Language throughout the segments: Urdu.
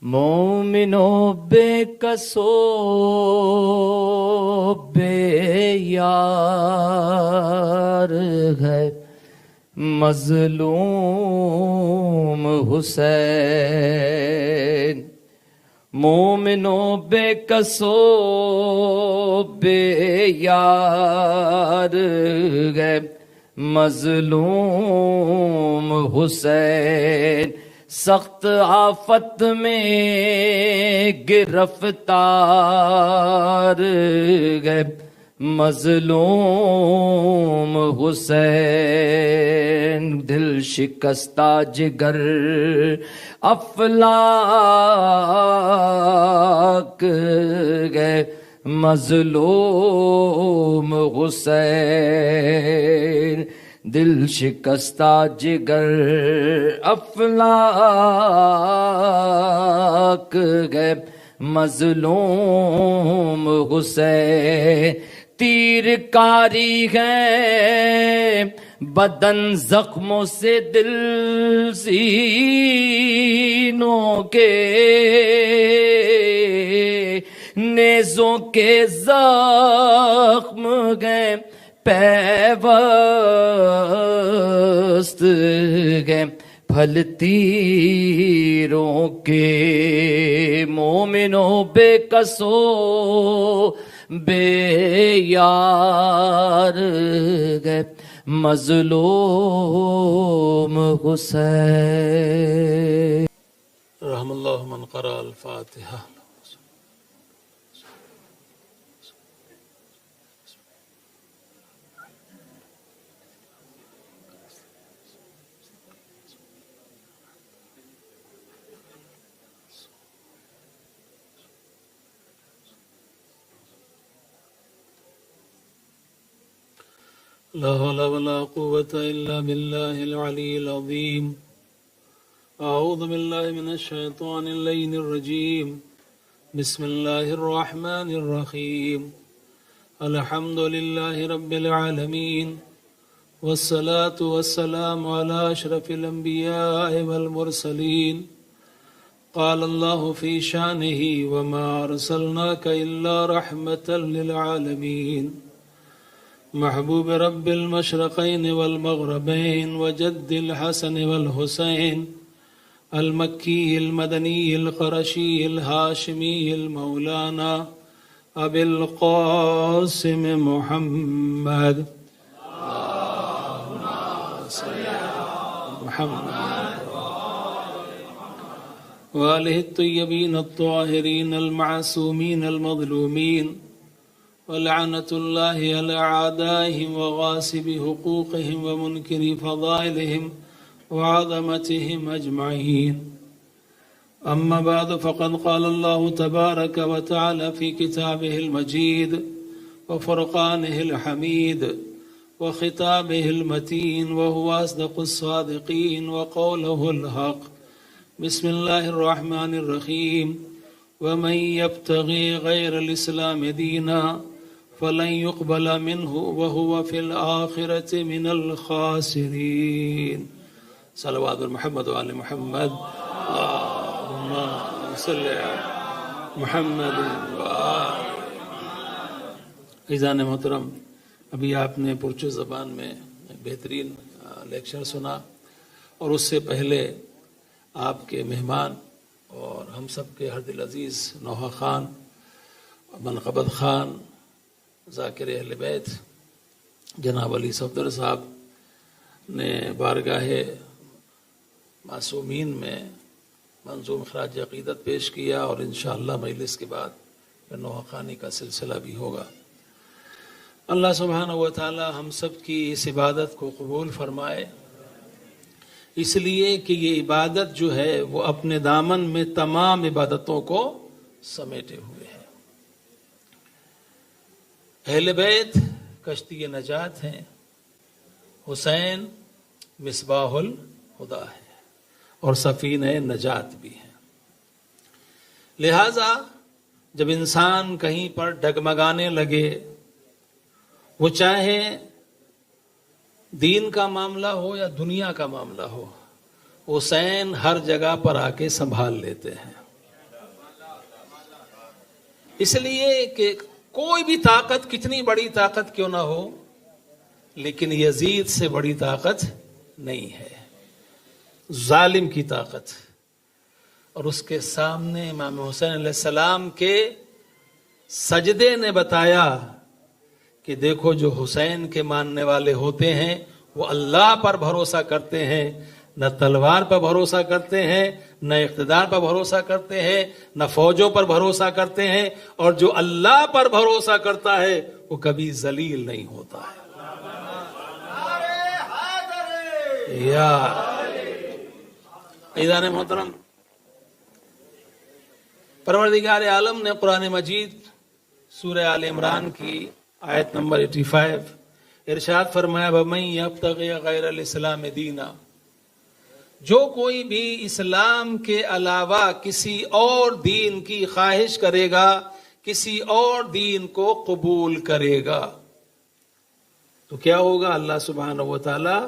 مومنوں بے کسو بے یار ہے مظلوم حسین، مومنوں بے کسو بے یار ہے مظلوم حسین، سخت آفت میں گرفتار ہے مظلوم حسین، دل شکستہ جگر افلاک ہے مظلوم حسین، دل شکستہ جگر افلاک ہے مظلوم حسین، تیر کاری ہے بدن زخموں سے دل سینوں کے، نیزوں کے زخم گئے پیوست گئے پھل تیروں کے، مومنوں بے کسو بے یار گئے مظلوم حسین۔ رحم اللہ من قرأ الفاتحہ۔ لا حول ولا قوة إلا بالله العلي العظيم۔ أعوذ بالله من الشيطان اللعين الرجيم، بسم الله الرحمن الرحيم، الحمد لله رب العالمين، والصلاة والسلام على أشرف الأنبياء والمرسلين، قال الله في شانه وما أرسلناك إلا رحمة للعالمين، محبوب رب المشرقين والمغربين وجد الحسن والحسين، المكي المدني القرشي الهاشمي المولانا أبي القاسم محمد، اللهم صل على محمد وآله الطيبين الطاهرين المعصومين المظلومين، ولعنة الله على أعدائهم وغاصب حقوقهم ومنكر فضائلهم وعظمتهم أجمعين، أما بعد، فقد قال الله تبارك وتعالى في كتابه المجيد وفرقانه الحميد وخطابه المتين، وهو أصدق الصادقين وقوله الحق، بسم الله الرحمن الرحيم، ومن يبتغي غير الإسلام دينا فلن يقبل منه وهو في الآخرة من الخاسرين۔ صلوات محمد وآل محمد، اللهم صل على محمد وآل۔ عزیزان محترم، ابھی آپ نے پرچو زبان میں بہترین لیکچر سنا، اور اس سے پہلے آپ کے مہمان اور ہم سب کے ہر دل عزیز نوحہ خان، منقبت خان، ذاکر اہل بیت جناب علی صفدر صاحب نے بارگاہ معصومین میں منظوم خراج عقیدت پیش کیا، اور انشاءاللہ مجلس کے بعد نوحہ خانی کا سلسلہ بھی ہوگا۔ اللہ سبحانہ و تعالی ہم سب کی اس عبادت کو قبول فرمائے، اس لیے کہ یہ عبادت جو ہے وہ اپنے دامن میں تمام عبادتوں کو سمیٹے ہوئے ہے۔ اہل بیت کشتی نجات ہیں، حسین مصباح الہدیٰ ہے، اور سفینہ نجات بھی ہے۔ لہذا جب انسان کہیں پر ڈگمگانے لگے، وہ چاہے دین کا معاملہ ہو یا دنیا کا معاملہ ہو، حسین ہر جگہ پر آ کے سنبھال لیتے ہیں۔ اس لیے کہ کوئی بھی طاقت کتنی بڑی طاقت کیوں نہ ہو لیکن یزید سے بڑی طاقت نہیں ہے، ظالم کی طاقت. اور اس کے سامنے امام حسین علیہ السلام کے سجدے نے بتایا کہ دیکھو جو حسین کے ماننے والے ہوتے ہیں وہ اللہ پر بھروسہ کرتے ہیں، نہ تلوار پر بھروسہ کرتے ہیں، نہ اقتدار پر بھروسہ کرتے ہیں، نہ فوجوں پر بھروسہ کرتے ہیں، اور جو اللہ پر بھروسہ کرتا ہے وہ کبھی ذلیل نہیں ہوتا ہے. یا عزیزان محترم، پروردگار عالم نے قرآن مجید سورہ آل عمران کی آیت نمبر 85 ارشاد فرمایا وَمَن يَبْتَغِ غَيْرَ الْإِسْلَامِ دِينًا، جو کوئی بھی اسلام کے علاوہ کسی اور دین کی خواہش کرے گا، کسی اور دین کو قبول کرے گا، تو کیا ہوگا؟ اللہ سبحانہ و تعالی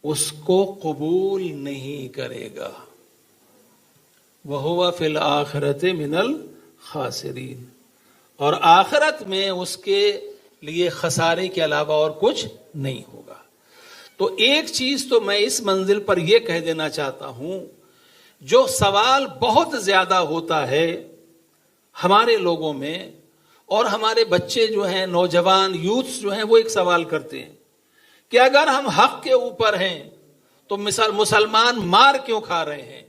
اس کو قبول نہیں کرے گا. وَهُوَ فِي الْآخِرَةِ مِنَ الْخَاسِرِينَ، اور آخرت میں اس کے لیے خسارے کے علاوہ اور کچھ نہیں ہوگا. تو ایک چیز تو میں اس منزل پر یہ کہہ دینا چاہتا ہوں، جو سوال بہت زیادہ ہوتا ہے ہمارے لوگوں میں، اور ہمارے بچے جو ہیں، نوجوان یوتھ جو ہیں، وہ ایک سوال کرتے ہیں کہ اگر ہم حق کے اوپر ہیں تو مسلمان مار کیوں کھا رہے ہیں؟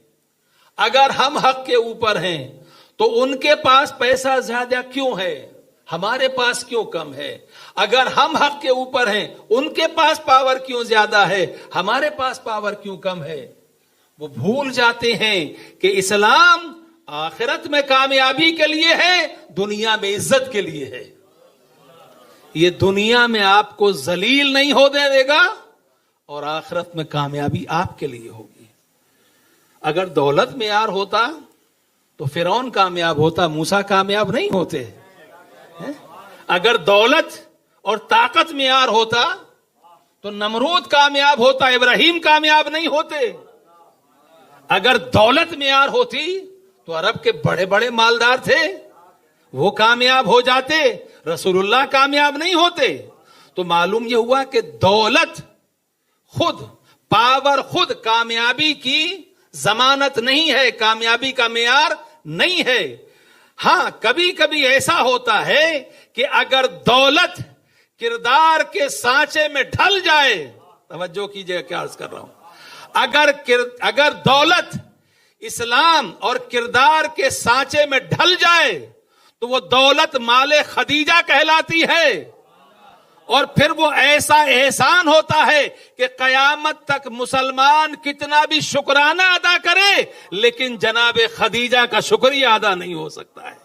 اگر ہم حق کے اوپر ہیں تو ان کے پاس پیسہ زیادہ کیوں ہے، ہمارے پاس کیوں کم ہے؟ اگر ہم حق کے اوپر ہیں ان کے پاس پاور کیوں زیادہ ہے، ہمارے پاس پاور کیوں کم ہے؟ وہ بھول جاتے ہیں کہ اسلام آخرت میں کامیابی کے لیے ہے، دنیا میں عزت کے لیے ہے. یہ دنیا میں آپ کو ذلیل نہیں ہونے دے گا اور آخرت میں کامیابی آپ کے لیے ہوگی. اگر دولت معیار ہوتا تو فرعون کامیاب ہوتا، موسیٰ کامیاب نہیں ہوتے. اگر دولت اور طاقت معیار ہوتا تو نمرود کامیاب ہوتا، ابراہیم کامیاب نہیں ہوتے. اگر دولت معیار ہوتی تو عرب کے بڑے بڑے مالدار تھے، وہ کامیاب ہو جاتے، رسول اللہ کامیاب نہیں ہوتے. تو معلوم یہ ہوا کہ دولت خود، پاور خود کامیابی کی ضمانت نہیں ہے، کامیابی کا معیار نہیں ہے. ہاں کبھی کبھی ایسا ہوتا ہے کہ اگر دولت کردار کے سانچے میں ڈھل جائے، توجہ کیجئے کیا عرض کر رہا ہوں، اگر دولت اسلام اور کردار کے سانچے میں ڈھل جائے تو وہ دولت مال خدیجہ کہلاتی ہے، اور پھر وہ ایسا احسان ہوتا ہے کہ قیامت تک مسلمان کتنا بھی شکرانہ ادا کرے لیکن جناب خدیجہ کا شکریہ ادا نہیں ہو سکتا ہے.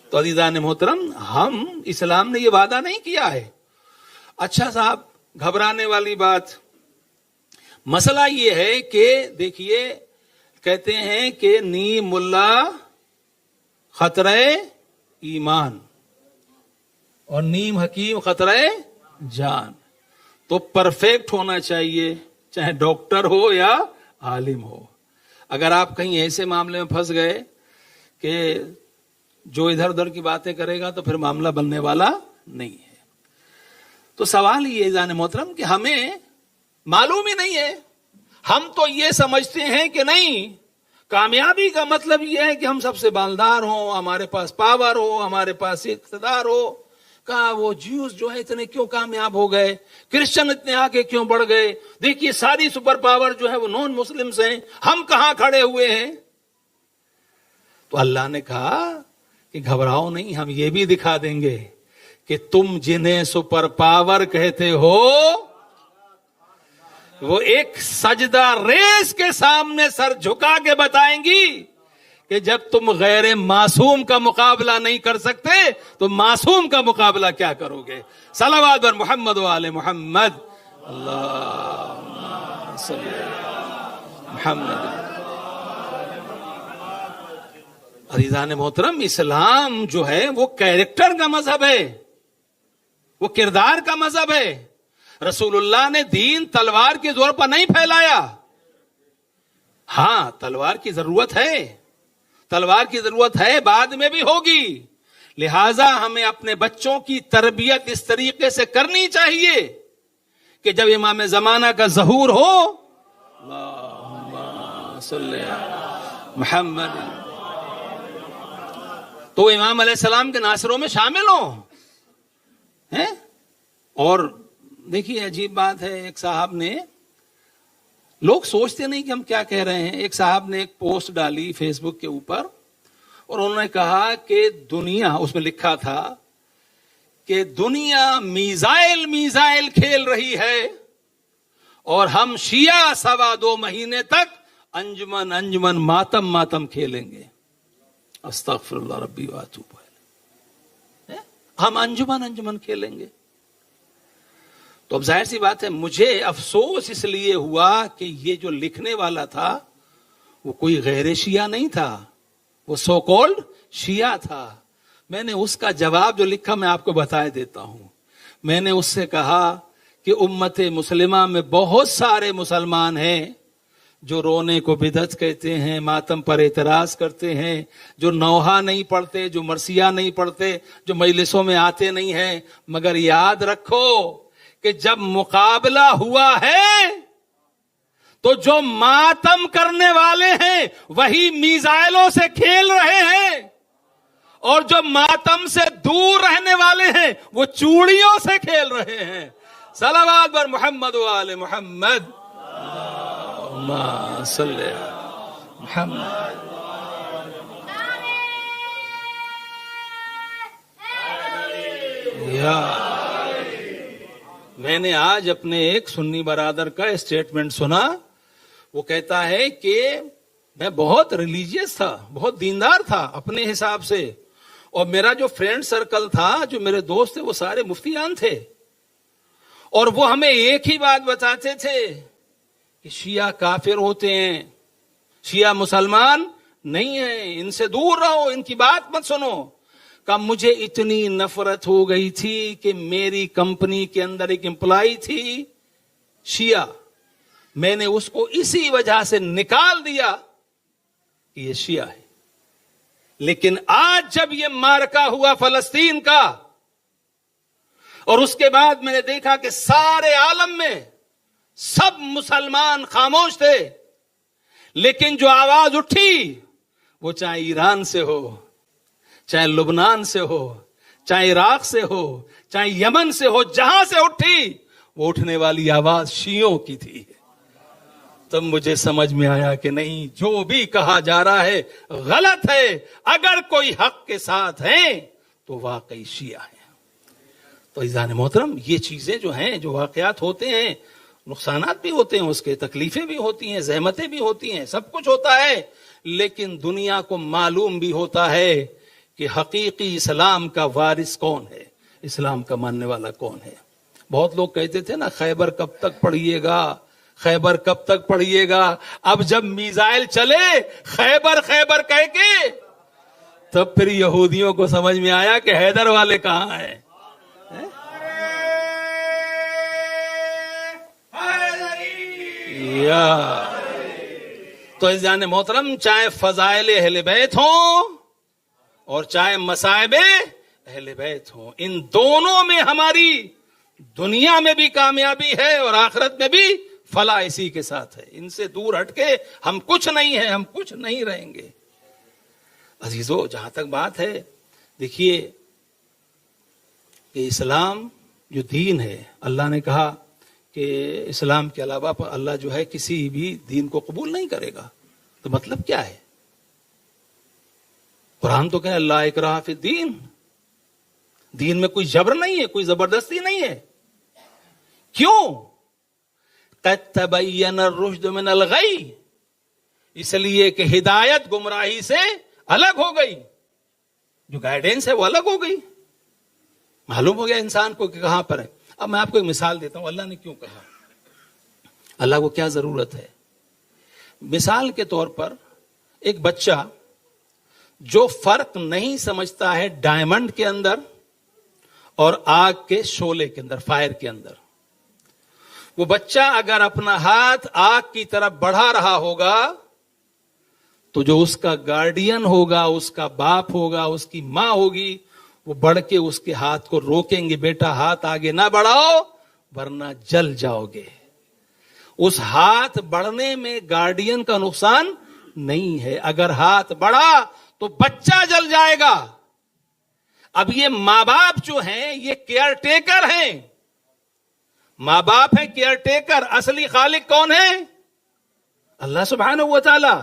تو عزیزان محترم، ہم اسلام نے یہ وعدہ نہیں کیا ہے. اچھا صاحب، گھبرانے والی بات، مسئلہ یہ ہے کہ دیکھیے، کہتے ہیں کہ نیم اللہ خطرہ ایمان اور نیم حکیم خطرہ جان. تو پرفیکٹ ہونا چاہیے، چاہے ڈاکٹر ہو یا عالم ہو. اگر آپ کہیں ایسے معاملے میں پھنس گئے کہ جو ادھر ادھر کی باتیں کرے گا تو پھر معاملہ بننے والا نہیں ہے. تو سوال یہ ہے جان محترم کہ ہمیں معلوم ہی نہیں ہے. ہم تو یہ سمجھتے ہیں کہ نہیں، کامیابی کا مطلب یہ ہے کہ ہم سب سے مالدار ہوں، ہمارے پاس پاور ہو، ہمارے پاس اقتدار ہو. کہا وہ جیوز جو ہے اتنے کیوں کامیاب ہو گئے، کرسچن اتنے آگے کیوں بڑھ گئے، دیکھیے ساری سپر پاور جو ہے وہ نان مسلمز ہیں، ہم کہاں کھڑے ہوئے ہیں. تو اللہ نے کہا کہ گھبراؤ نہیں، ہم یہ بھی دکھا دیں گے کہ تم جنہیں سپر پاور کہتے ہو وہ ایک سجدہ ریز کے سامنے سر جھکا کے بتائیں گی کہ جب تم غیر معصوم کا مقابلہ نہیں کر سکتے تو معصوم کا مقابلہ کیا کرو گے. صلوات بر محمد و آل محمد. اللہم صلی علی محمد. عزیزان محترم، اسلام جو ہے وہ کیریکٹر کا مذہب ہے، وہ کردار کا مذہب ہے. رسول اللہ نے دین تلوار کے زور پر نہیں پھیلایا. ہاں تلوار کی ضرورت ہے، تلوار کی ضرورت ہے، بعد میں بھی ہوگی، لہذا ہمیں اپنے بچوں کی تربیت اس طریقے سے کرنی چاہیے کہ جب امام زمانہ کا ظہور ہو، اللہم صلی علی محمد، تو امام علیہ السلام کے ناصروں میں شامل ہوں. اور دیکھیے عجیب بات ہے، ایک صاحب نے، لوگ سوچتے نہیں کہ ہم کیا کہہ رہے ہیں، ایک صاحب نے ایک پوسٹ ڈالی فیس بک کے اوپر اور انہوں نے کہا کہ دنیا، اس میں لکھا تھا کہ دنیا میزائل کھیل رہی ہے اور ہم شیعہ 2.25 مہینے تک انجمن ماتم کھیلیں گے. استغفر اللہ ربی واتوب الیہ. ہم انجمن کھیلیں گے. تو اب ظاہر سی بات ہے، مجھے افسوس اس لیے ہوا کہ یہ جو لکھنے والا تھا وہ کوئی غیر شیعہ نہیں تھا، وہ سو کولڈ شیعہ تھا. میں نے اس کا جواب جو لکھا میں آپ کو بتا دیتا ہوں. میں نے اس سے کہا کہ امت مسلمہ میں بہت سارے مسلمان ہیں جو رونے کو بدعت کہتے ہیں، ماتم پر اعتراض کرتے ہیں، جو نوحہ نہیں پڑھتے، جو مرثیہ نہیں پڑھتے، جو مجلسوں میں آتے نہیں ہیں، مگر یاد رکھو کہ جب مقابلہ ہوا ہے تو جو ماتم کرنے والے ہیں وہی میزائلوں سے کھیل رہے ہیں، اور جو ماتم سے دور رہنے والے ہیں وہ چوڑیوں سے کھیل رہے ہیں. صلوات بر محمد و آل محمد. اللہم صلی علی محمد. میں نے آج اپنے ایک سنی برادر کا اسٹیٹمنٹ سنا. وہ کہتا ہے کہ میں بہت ریلیجیس تھا، بہت دیندار تھا اپنے حساب سے، اور میرا جو فرینڈ سرکل تھا، جو میرے دوست تھے، وہ سارے مفتیان تھے، اور وہ ہمیں ایک ہی بات بتاتے تھے کہ شیعہ کافر ہوتے ہیں، شیعہ مسلمان نہیں ہیں، ان سے دور رہو، ان کی بات مت سنو. کہ مجھے اتنی نفرت ہو گئی تھی کہ میری کمپنی کے اندر ایک امپلائی تھی شیعہ، میں نے اس کو اسی وجہ سے نکال دیا کہ یہ شیعہ ہے. لیکن آج جب یہ معرکہ ہوا فلسطین کا، اور اس کے بعد میں نے دیکھا کہ سارے عالم میں سب مسلمان خاموش تھے، لیکن جو آواز اٹھی وہ چاہے ایران سے ہو، چاہے لبنان سے ہو، چاہے عراق سے ہو، چاہے یمن سے ہو، جہاں سے اٹھی وہ اٹھنے والی آواز شیعوں کی تھی. تب مجھے سمجھ میں آیا کہ نہیں، جو بھی کہا جا رہا ہے غلط ہے. اگر کوئی حق کے ساتھ ہیں تو واقعی شیعہ ہیں. تو عزیزان محترم، یہ چیزیں جو ہیں، جو واقعات ہوتے ہیں، نقصانات بھی ہوتے ہیں، اس کے تکلیفیں بھی ہوتی ہیں، زحمتیں بھی ہوتی ہیں، سب کچھ ہوتا ہے، لیکن دنیا کو معلوم بھی ہوتا ہے کہ حقیقی اسلام کا وارث کون ہے، اسلام کا ماننے والا کون ہے. بہت لوگ کہتے تھے نا، خیبر کب تک پڑھیے گا، خیبر کب تک پڑھیے گا. اب جب میزائل چلے خیبر کہہ کے، تب پھر یہودیوں کو سمجھ میں آیا کہ حیدر والے کہاں ہیں. تو عزیزان محترم، چاہے فضائل اہل بیت ہوں اور چاہے مصائب اہل بیت ہوں، ان دونوں میں ہماری دنیا میں بھی کامیابی ہے اور آخرت میں بھی فلاح اسی کے ساتھ ہے. ان سے دور ہٹ کے ہم کچھ نہیں ہیں، ہم کچھ نہیں رہیں گے. عزیزو، جہاں تک بات ہے، دیکھیے کہ اسلام جو دین ہے، اللہ نے کہا کہ اسلام کے علاوہ اللہ جو ہے کسی بھی دین کو قبول نہیں کرے گا. تو مطلب کیا ہے؟ قرآن تو کہے لا اکراہ فی الدین، دین میں کوئی جبر نہیں ہے، کوئی زبردستی نہیں ہے. کیوں؟ قد تبین الرشد من الغی، اس لیے کہ ہدایت گمراہی سے الگ ہو گئی، جو گائیڈنس ہے وہ الگ ہو گئی. معلوم ہو گیا انسان کو کہ کہاں پر ہے. اب میں آپ کو ایک مثال دیتا ہوں، اللہ نے کیوں کہا، اللہ کو کیا ضرورت ہے. مثال کے طور پر ایک بچہ جو فرق نہیں سمجھتا ہے ڈائمنڈ کے اندر اور آگ کے شعلے کے اندر، فائر کے اندر، وہ بچہ اگر اپنا ہاتھ آگ کی طرف بڑھا رہا ہوگا تو جو اس کا گارڈین ہوگا، اس کا باپ ہوگا، اس کی ماں ہوگی، وہ بڑھ کے اس کے ہاتھ کو روکیں گے، بیٹا ہاتھ آگے نہ بڑھاؤ ورنہ جل جاؤ گے۔ اس ہاتھ بڑھنے میں گارڈین کا نقصان نہیں ہے، اگر ہاتھ بڑھا تو بچہ جل جائے گا۔ اب یہ ماں باپ جو ہیں یہ کیئر ٹیکر ہیں، ماں باپ ہیں کیئر ٹیکر، اصلی خالق کون ہے؟ اللہ سبحانہ و تعالی۔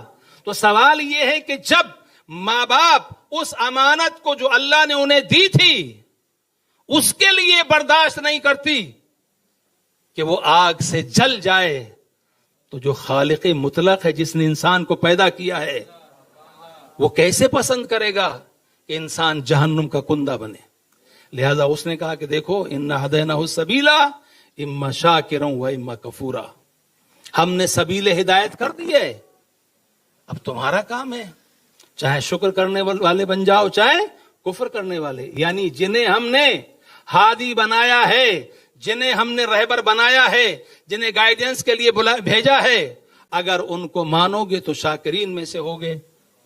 تو سوال یہ ہے کہ جب ماں باپ اس امانت کو جو اللہ نے انہیں دی تھی اس کے لیے برداشت نہیں کرتی کہ وہ آگ سے جل جائے، تو جو خالق مطلق ہے، جس نے انسان کو پیدا کیا ہے، وہ کیسے پسند کرے گا کہ انسان جہنم کا کندہ بنے؟ لہذا اس نے کہا کہ دیکھو انا ہدیناہ السبیل اما شاکرا و اما کفورا، ہم نے سبیل ہدایت کر دی ہے، اب تمہارا کام ہے، چاہے شکر کرنے والے بن جاؤ چاہے کفر کرنے والے۔ یعنی جنہیں ہم نے ہادی بنایا ہے، جنہیں ہم نے رہبر بنایا ہے، جنہیں گائیڈنس کے لیے بھیجا ہے، اگر ان کو مانو گے تو شاکرین میں سے ہوگے،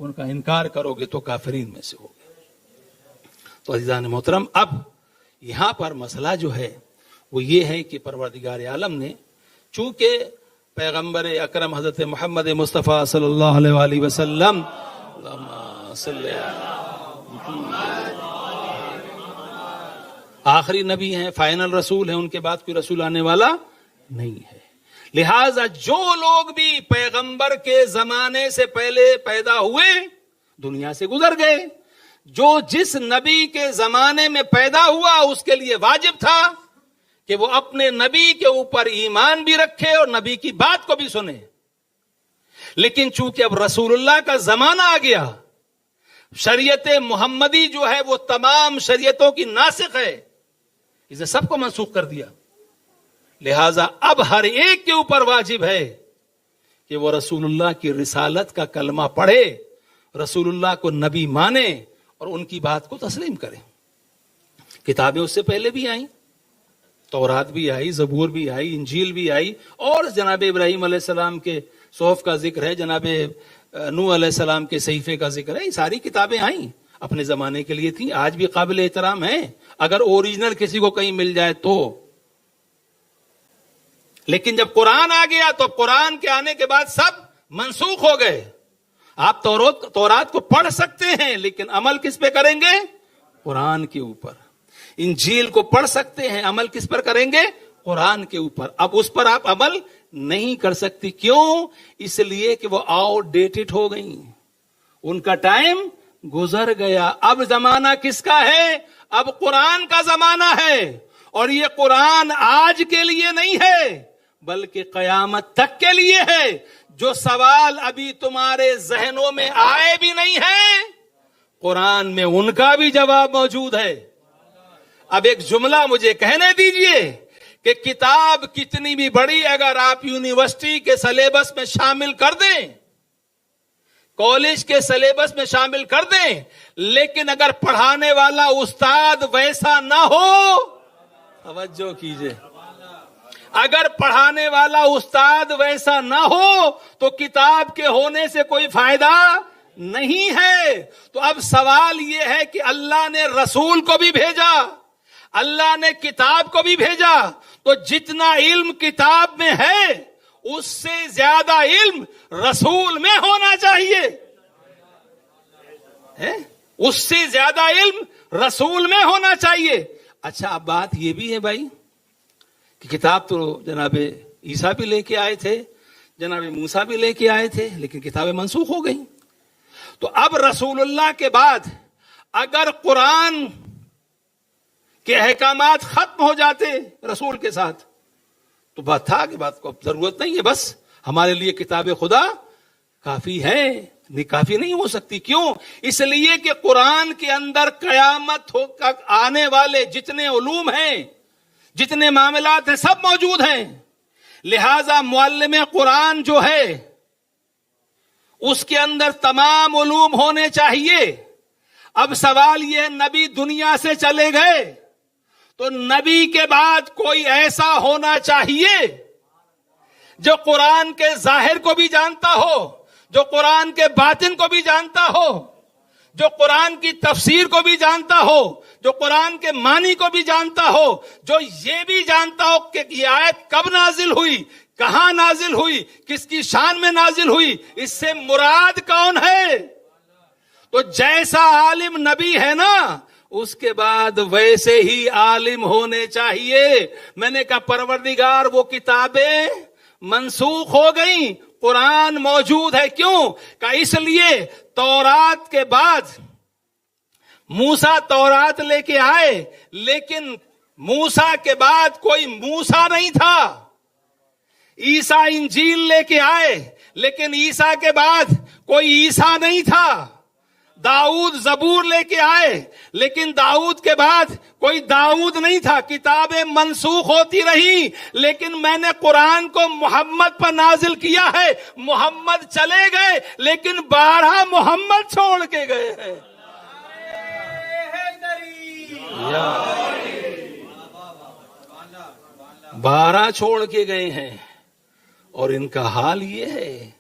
ان کا انکار کرو گے تو کافرین میں سے ہوگے۔ تو عزیزان محترم، اب یہاں پر مسئلہ جو ہے وہ یہ ہے کہ پروردگار عالم نے چونکہ پیغمبر اکرم حضرت محمد مصطفیٰ صلی اللہ علیہ وآلہ وسلم آخری نبی ہیں، فائنل رسول ہیں، ان کے بعد کوئی رسول آنے والا نہیں ہے، لہذا جو لوگ بھی پیغمبر کے زمانے سے پہلے پیدا ہوئے دنیا سے گزر گئے، جو جس نبی کے زمانے میں پیدا ہوا اس کے لیے واجب تھا کہ وہ اپنے نبی کے اوپر ایمان بھی رکھے اور نبی کی بات کو بھی سنے، لیکن چونکہ اب رسول اللہ کا زمانہ آ گیا، شریعت محمدی جو ہے وہ تمام شریعتوں کی ناسخ ہے، اسے سب کو منسوخ کر دیا، لہذا اب ہر ایک کے اوپر واجب ہے کہ وہ رسول اللہ کی رسالت کا کلمہ پڑھے، رسول اللہ کو نبی مانے اور ان کی بات کو تسلیم کرے۔ کتابیں اس سے پہلے بھی آئیں، تورات بھی آئی، زبور بھی آئی، انجیل بھی آئی، اور جناب ابراہیم علیہ السلام کے صحف کا ذکر ہے، جناب نوح علیہ السلام کے صحیفے کا ذکر ہے، یہ ساری کتابیں آئیں، اپنے زمانے کے لیے تھیں، آج بھی قابل احترام ہیں اگر اوریجنل کسی کو کہیں مل جائے تو۔ لیکن جب قرآن آ گیا تو قرآن کے آنے کے بعد سب منسوخ ہو گئے۔ آپ تورات کو پڑھ سکتے ہیں لیکن عمل کس پہ کریں گے؟ قرآن کے اوپر۔ انجیل کو پڑھ سکتے ہیں، عمل کس پر کریں گے؟ قرآن کے اوپر۔ اب اس پر آپ عمل نہیں کر سکتی، کیوں؟ اس لیے کہ وہ آؤٹ ڈیٹڈ ہو گئی، ان کا ٹائم گزر گیا۔ اب زمانہ کس کا ہے؟ اب قرآن کا زمانہ ہے، اور یہ قرآن آج کے لیے نہیں ہے بلکہ قیامت تک کے لیے ہے۔ جو سوال ابھی تمہارے ذہنوں میں آئے بھی نہیں ہیں، قرآن میں ان کا بھی جواب موجود ہے۔ اب ایک جملہ مجھے کہنے دیجئے کہ کتاب کتنی بھی بڑی اگر آپ یونیورسٹی کے سلیبس میں شامل کر دیں، کالج کے سلیبس میں شامل کر دیں، لیکن اگر پڑھانے والا استاد ویسا نہ ہو، توجہ کیجئے، اگر پڑھانے والا استاد ویسا نہ ہو تو کتاب کے ہونے سے کوئی فائدہ نہیں ہے۔ تو اب سوال یہ ہے کہ اللہ نے رسول کو بھی بھیجا، اللہ نے کتاب کو بھی بھیجا، تو جتنا علم کتاب میں ہے اس سے زیادہ علم رسول میں ہونا چاہیے، اس سے زیادہ علم رسول میں ہونا چاہیے۔ اچھا، اب بات یہ بھی ہے بھائی کہ کتاب تو جناب عیسیٰ بھی لے کے آئے تھے، جناب موسیٰ بھی لے کے آئے تھے، لیکن کتابیں منسوخ ہو گئیں۔ تو اب رسول اللہ کے بعد اگر قرآن کے احکامات ختم ہو جاتے رسول کے ساتھ تو بات تھا کہ بات کو اب ضرورت نہیں ہے، بس ہمارے لیے کتاب خدا کافی ہے، نہیں کافی نہیں ہو سکتی۔ کیوں؟ اس لیے کہ قرآن کے اندر قیامت آنے والے جتنے علوم ہیں، جتنے معاملات ہیں، سب موجود ہیں۔ لہذا معلم قرآن جو ہے اس کے اندر تمام علوم ہونے چاہیے۔ اب سوال یہ، نبی دنیا سے چلے گئے تو نبی کے بعد کوئی ایسا ہونا چاہیے جو قرآن کے ظاہر کو بھی جانتا ہو، جو قرآن کے باطن کو بھی جانتا ہو، جو قرآن کی تفسیر کو بھی جانتا ہو، جو قرآن کے معنی کو بھی جانتا ہو، جو یہ بھی جانتا ہو کہ یہ آیت کب نازل ہوئی، کہاں نازل ہوئی، کس کی شان میں نازل ہوئی، اس سے مراد کون ہے. تو جیسا عالم نبی ہے نا، اس کے بعد ویسے ہی عالم ہونے چاہیے. میں نے کہا پروردگار وہ کتابیں منسوخ ہو گئیں، قرآن موجود ہے. کیوں؟ کہ اس لیے تورات کے بعد موسیٰ تورات لے کے آئے، لیکن موسیٰ کے بعد کوئی موسیٰ نہیں تھا. عیسیٰ انجیل لے کے آئے، لیکن عیسیٰ کے بعد کوئی عیسیٰ نہیں تھا. داؤد زبور لے کے آئے، لیکن داؤد کے بعد کوئی داؤد نہیں تھا. کتابیں منسوخ ہوتی رہی، لیکن میں نے قرآن کو محمد پر نازل کیا ہے. محمد چلے گئے، لیکن 12 محمد چھوڑ کے گئے ہیں. 12 چھوڑ کے گئے ہیں. اور ان کا حال یہ ہے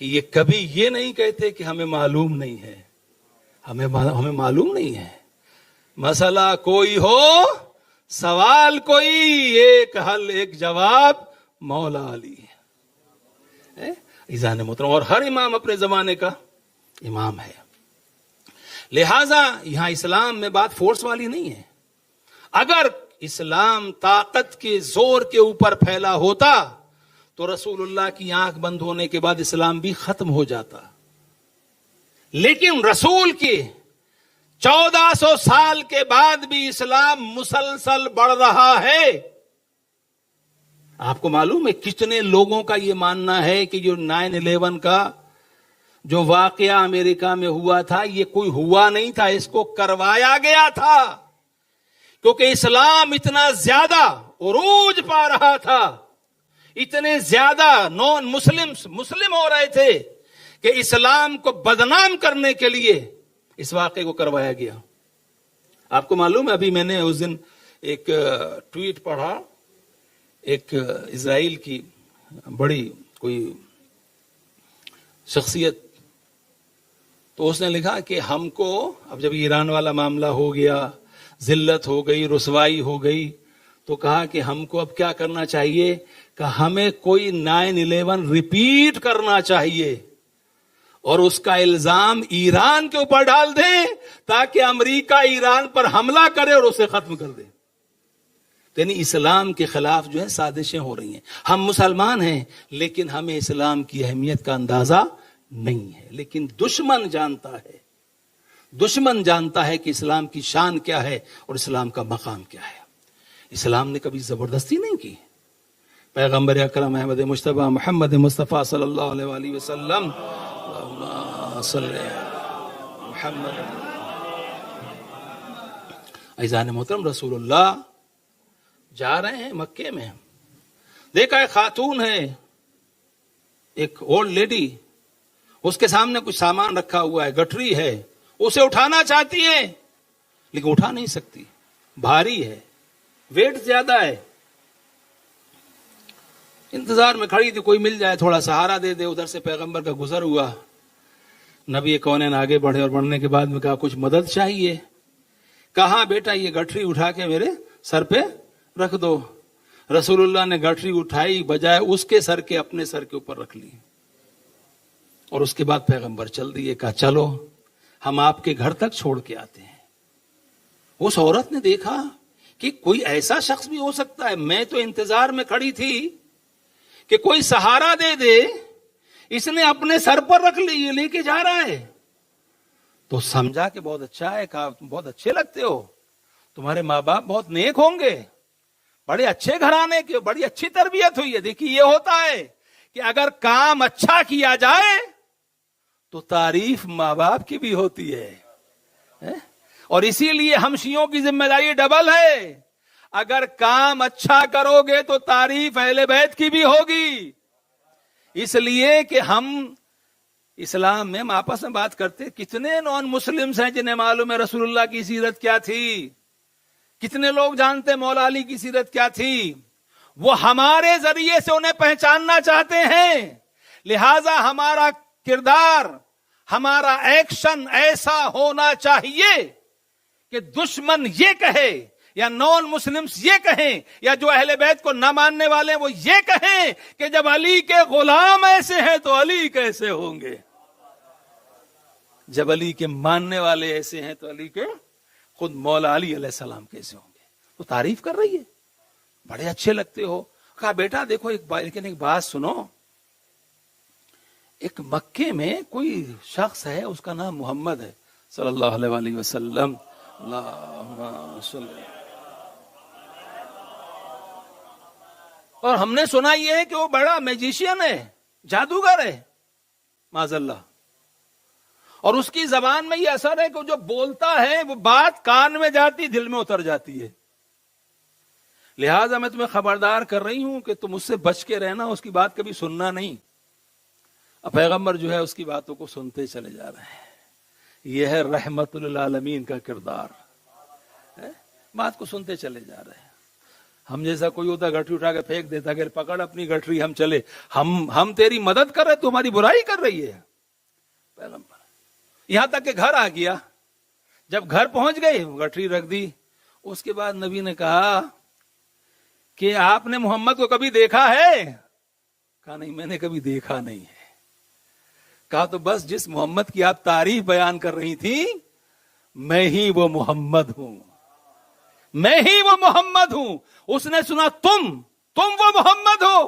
کہ یہ کبھی یہ نہیں کہتے کہ ہمیں معلوم نہیں ہے، ہمیں معلوم نہیں ہے. مسئلہ کوئی ہو، سوال کوئی، ایک حل ایک جواب، مولا علی عزیزان محترم. اور ہر امام اپنے زمانے کا امام ہے. لہذا یہاں اسلام میں بات فورس والی نہیں ہے. اگر اسلام طاقت کے زور کے اوپر پھیلا ہوتا تو رسول اللہ کی آنکھ بند ہونے کے بعد اسلام بھی ختم ہو جاتا. لیکن رسول کے 1400 سال کے بعد بھی اسلام مسلسل بڑھ رہا ہے. آپ کو معلوم ہے کتنے لوگوں کا یہ ماننا ہے کہ جو 9/11 کا جو واقعہ امریکہ میں ہوا تھا، یہ کوئی ہوا نہیں تھا، اس کو کروایا گیا تھا. کیونکہ اسلام اتنا زیادہ عروج پا رہا تھا، اتنے زیادہ نان مسلم ہو رہے تھے کہ اسلام کو بدنام کرنے کے لیے اس واقعے کو کروایا گیا. آپ کو معلوم ہے ابھی میں نے اس دن ایک ٹویٹ پڑھا، ایک اسرائیل کی بڑی کوئی شخصیت، تو اس نے لکھا کہ ہم کو اب جب ایران والا معاملہ ہو گیا، ذلت ہو گئی، رسوائی ہو گئی، تو کہا کہ ہم کو اب کیا کرنا چاہیے کہ ہمیں کوئی 9/11 ریپیٹ کرنا چاہیے اور اس کا الزام ایران کے اوپر ڈال دیں تاکہ امریکہ ایران پر حملہ کرے اور اسے ختم کر دے. یعنی اسلام کے خلاف جو ہے سازشیں ہو رہی ہیں. ہم مسلمان ہیں لیکن ہمیں اسلام کی اہمیت کا اندازہ نہیں ہے. لیکن دشمن جانتا ہے کہ اسلام کی شان کیا ہے اور اسلام کا مقام کیا ہے. اسلام نے کبھی زبردستی نہیں کی. پیغمبر اکرم احمد مجتبی محمد مصطفیٰ صلی اللہ علیہ وآلہ وسلم محمد عزیزان محترم، رسول اللہ جا رہے ہیں مکے میں. دیکھا ایک خاتون ہے، ایک اولڈ لیڈی، اس کے سامنے کچھ سامان رکھا ہوا ہے، گٹری ہے، اسے اٹھانا چاہتی ہے لیکن اٹھا نہیں سکتی، بھاری ہے، ویٹ زیادہ ہے. انتظار میں کھڑی تھی کوئی مل جائے تھوڑا سہارا دے دے. ادھر سے پیغمبر کا گزر ہوا، نبی کونین آگے بڑھے اور بڑھنے کے بعد میں کہا کچھ مدد چاہیے. کہا بیٹا یہ گٹھری اٹھا کے میرے سر پہ رکھ دو. رسول اللہ نے گٹھری اٹھائی، بجائے اس کے سر کے اپنے سر کے اوپر رکھ لی اور اس کے بعد پیغمبر چل دیے. کہا چلو ہم آپ کے گھر تک چھوڑ کے آتے ہیں. اس عورت نے دیکھا کہ کوئی ایسا شخص بھی ہو سکتا ہے. میں تو انتظار میں کھڑی تھی کہ کوئی سہارا دے دے، اس نے اپنے سر پر رکھ لی، یہ لے کے جا رہا ہے. تو سمجھا کہ بہت اچھا ہے. کہا تم بہت اچھے لگتے ہو، تمہارے ماں باپ بہت نیک ہوں گے، بڑے اچھے گھرانے کے، بڑی اچھی تربیت ہوئی ہے. دیکھیے یہ ہوتا ہے کہ اگر کام اچھا کیا جائے تو تعریف ماں باپ کی بھی ہوتی ہے. اور اسی لیے ہم شیعوں کی ذمہ داری ڈبل ہے. اگر کام اچھا کرو گے تو تعریف اہل بیت کی بھی ہوگی. اس لیے کہ ہم اسلام میں ہم آپس میں بات کرتے، کتنے نان مسلمز ہیں جنہیں معلوم ہے رسول اللہ کی سیرت کیا تھی، کتنے لوگ جانتے مولا علی کی سیرت کیا تھی. وہ ہمارے ذریعے سے انہیں پہچاننا چاہتے ہیں. لہذا ہمارا کردار، ہمارا ایکشن ایسا ہونا چاہیے کہ دشمن یہ کہے یا نان مسلمز یہ کہیں یا جو اہل بیت کو نہ ماننے والے وہ یہ کہیں کہ جب علی کے غلام ایسے ہیں تو علی کیسے ہوں گے، جب علی کے ماننے والے ایسے ہیں تو علی کے خود مولا علی علیہ السلام کیسے ہوں گے۔ تو تعریف کر رہی ہے، بڑے اچھے لگتے ہو۔ کہا بیٹا دیکھو لیکن ایک بات سنو، ایک مکے میں کوئی شخص ہے، اس کا نام محمد ہے صلی اللہ علیہ وآلہ وسلم، اللہم صلی، اور ہم نے سنا یہ ہے کہ وہ بڑا میجیشین ہے، جادوگر ہے معاذ اللہ، اور اس کی زبان میں یہ اثر ہے کہ وہ جو بولتا ہے وہ بات کان میں جاتی دل میں اتر جاتی ہے، لہذا میں تمہیں خبردار کر رہی ہوں کہ تم اس سے بچ کے رہنا، اس کی بات کبھی سننا نہیں۔ اب پیغمبر جو ہے اس کی باتوں کو سنتے چلے جا رہے ہیں، یہ ہے رحمت للعالمین کا کردار، بات کو سنتے چلے جا رہے ہیں۔ ہم جیسا کوئی ہوتا گٹری اٹھا کے پھینک دیتا کہ پکڑ اپنی گٹری ہم چلے، ہم تیری مدد کر رہے تو ہماری برائی کر رہی ہے۔ پیغمبر یہاں تک کہ گھر آ گیا، جب گھر پہنچ گئے گٹری رکھ دی، اس کے بعد نبی نے کہا کہ آپ نے محمد کو کبھی دیکھا ہے؟ کہا نہیں میں نے کبھی دیکھا نہیں ہے۔ کہا تو بس جس محمد کی آپ تعریف بیان کر رہی تھی میں ہی وہ محمد ہوں، میں ہی وہ محمد ہوں۔ اس نے سنا تم وہ محمد ہو،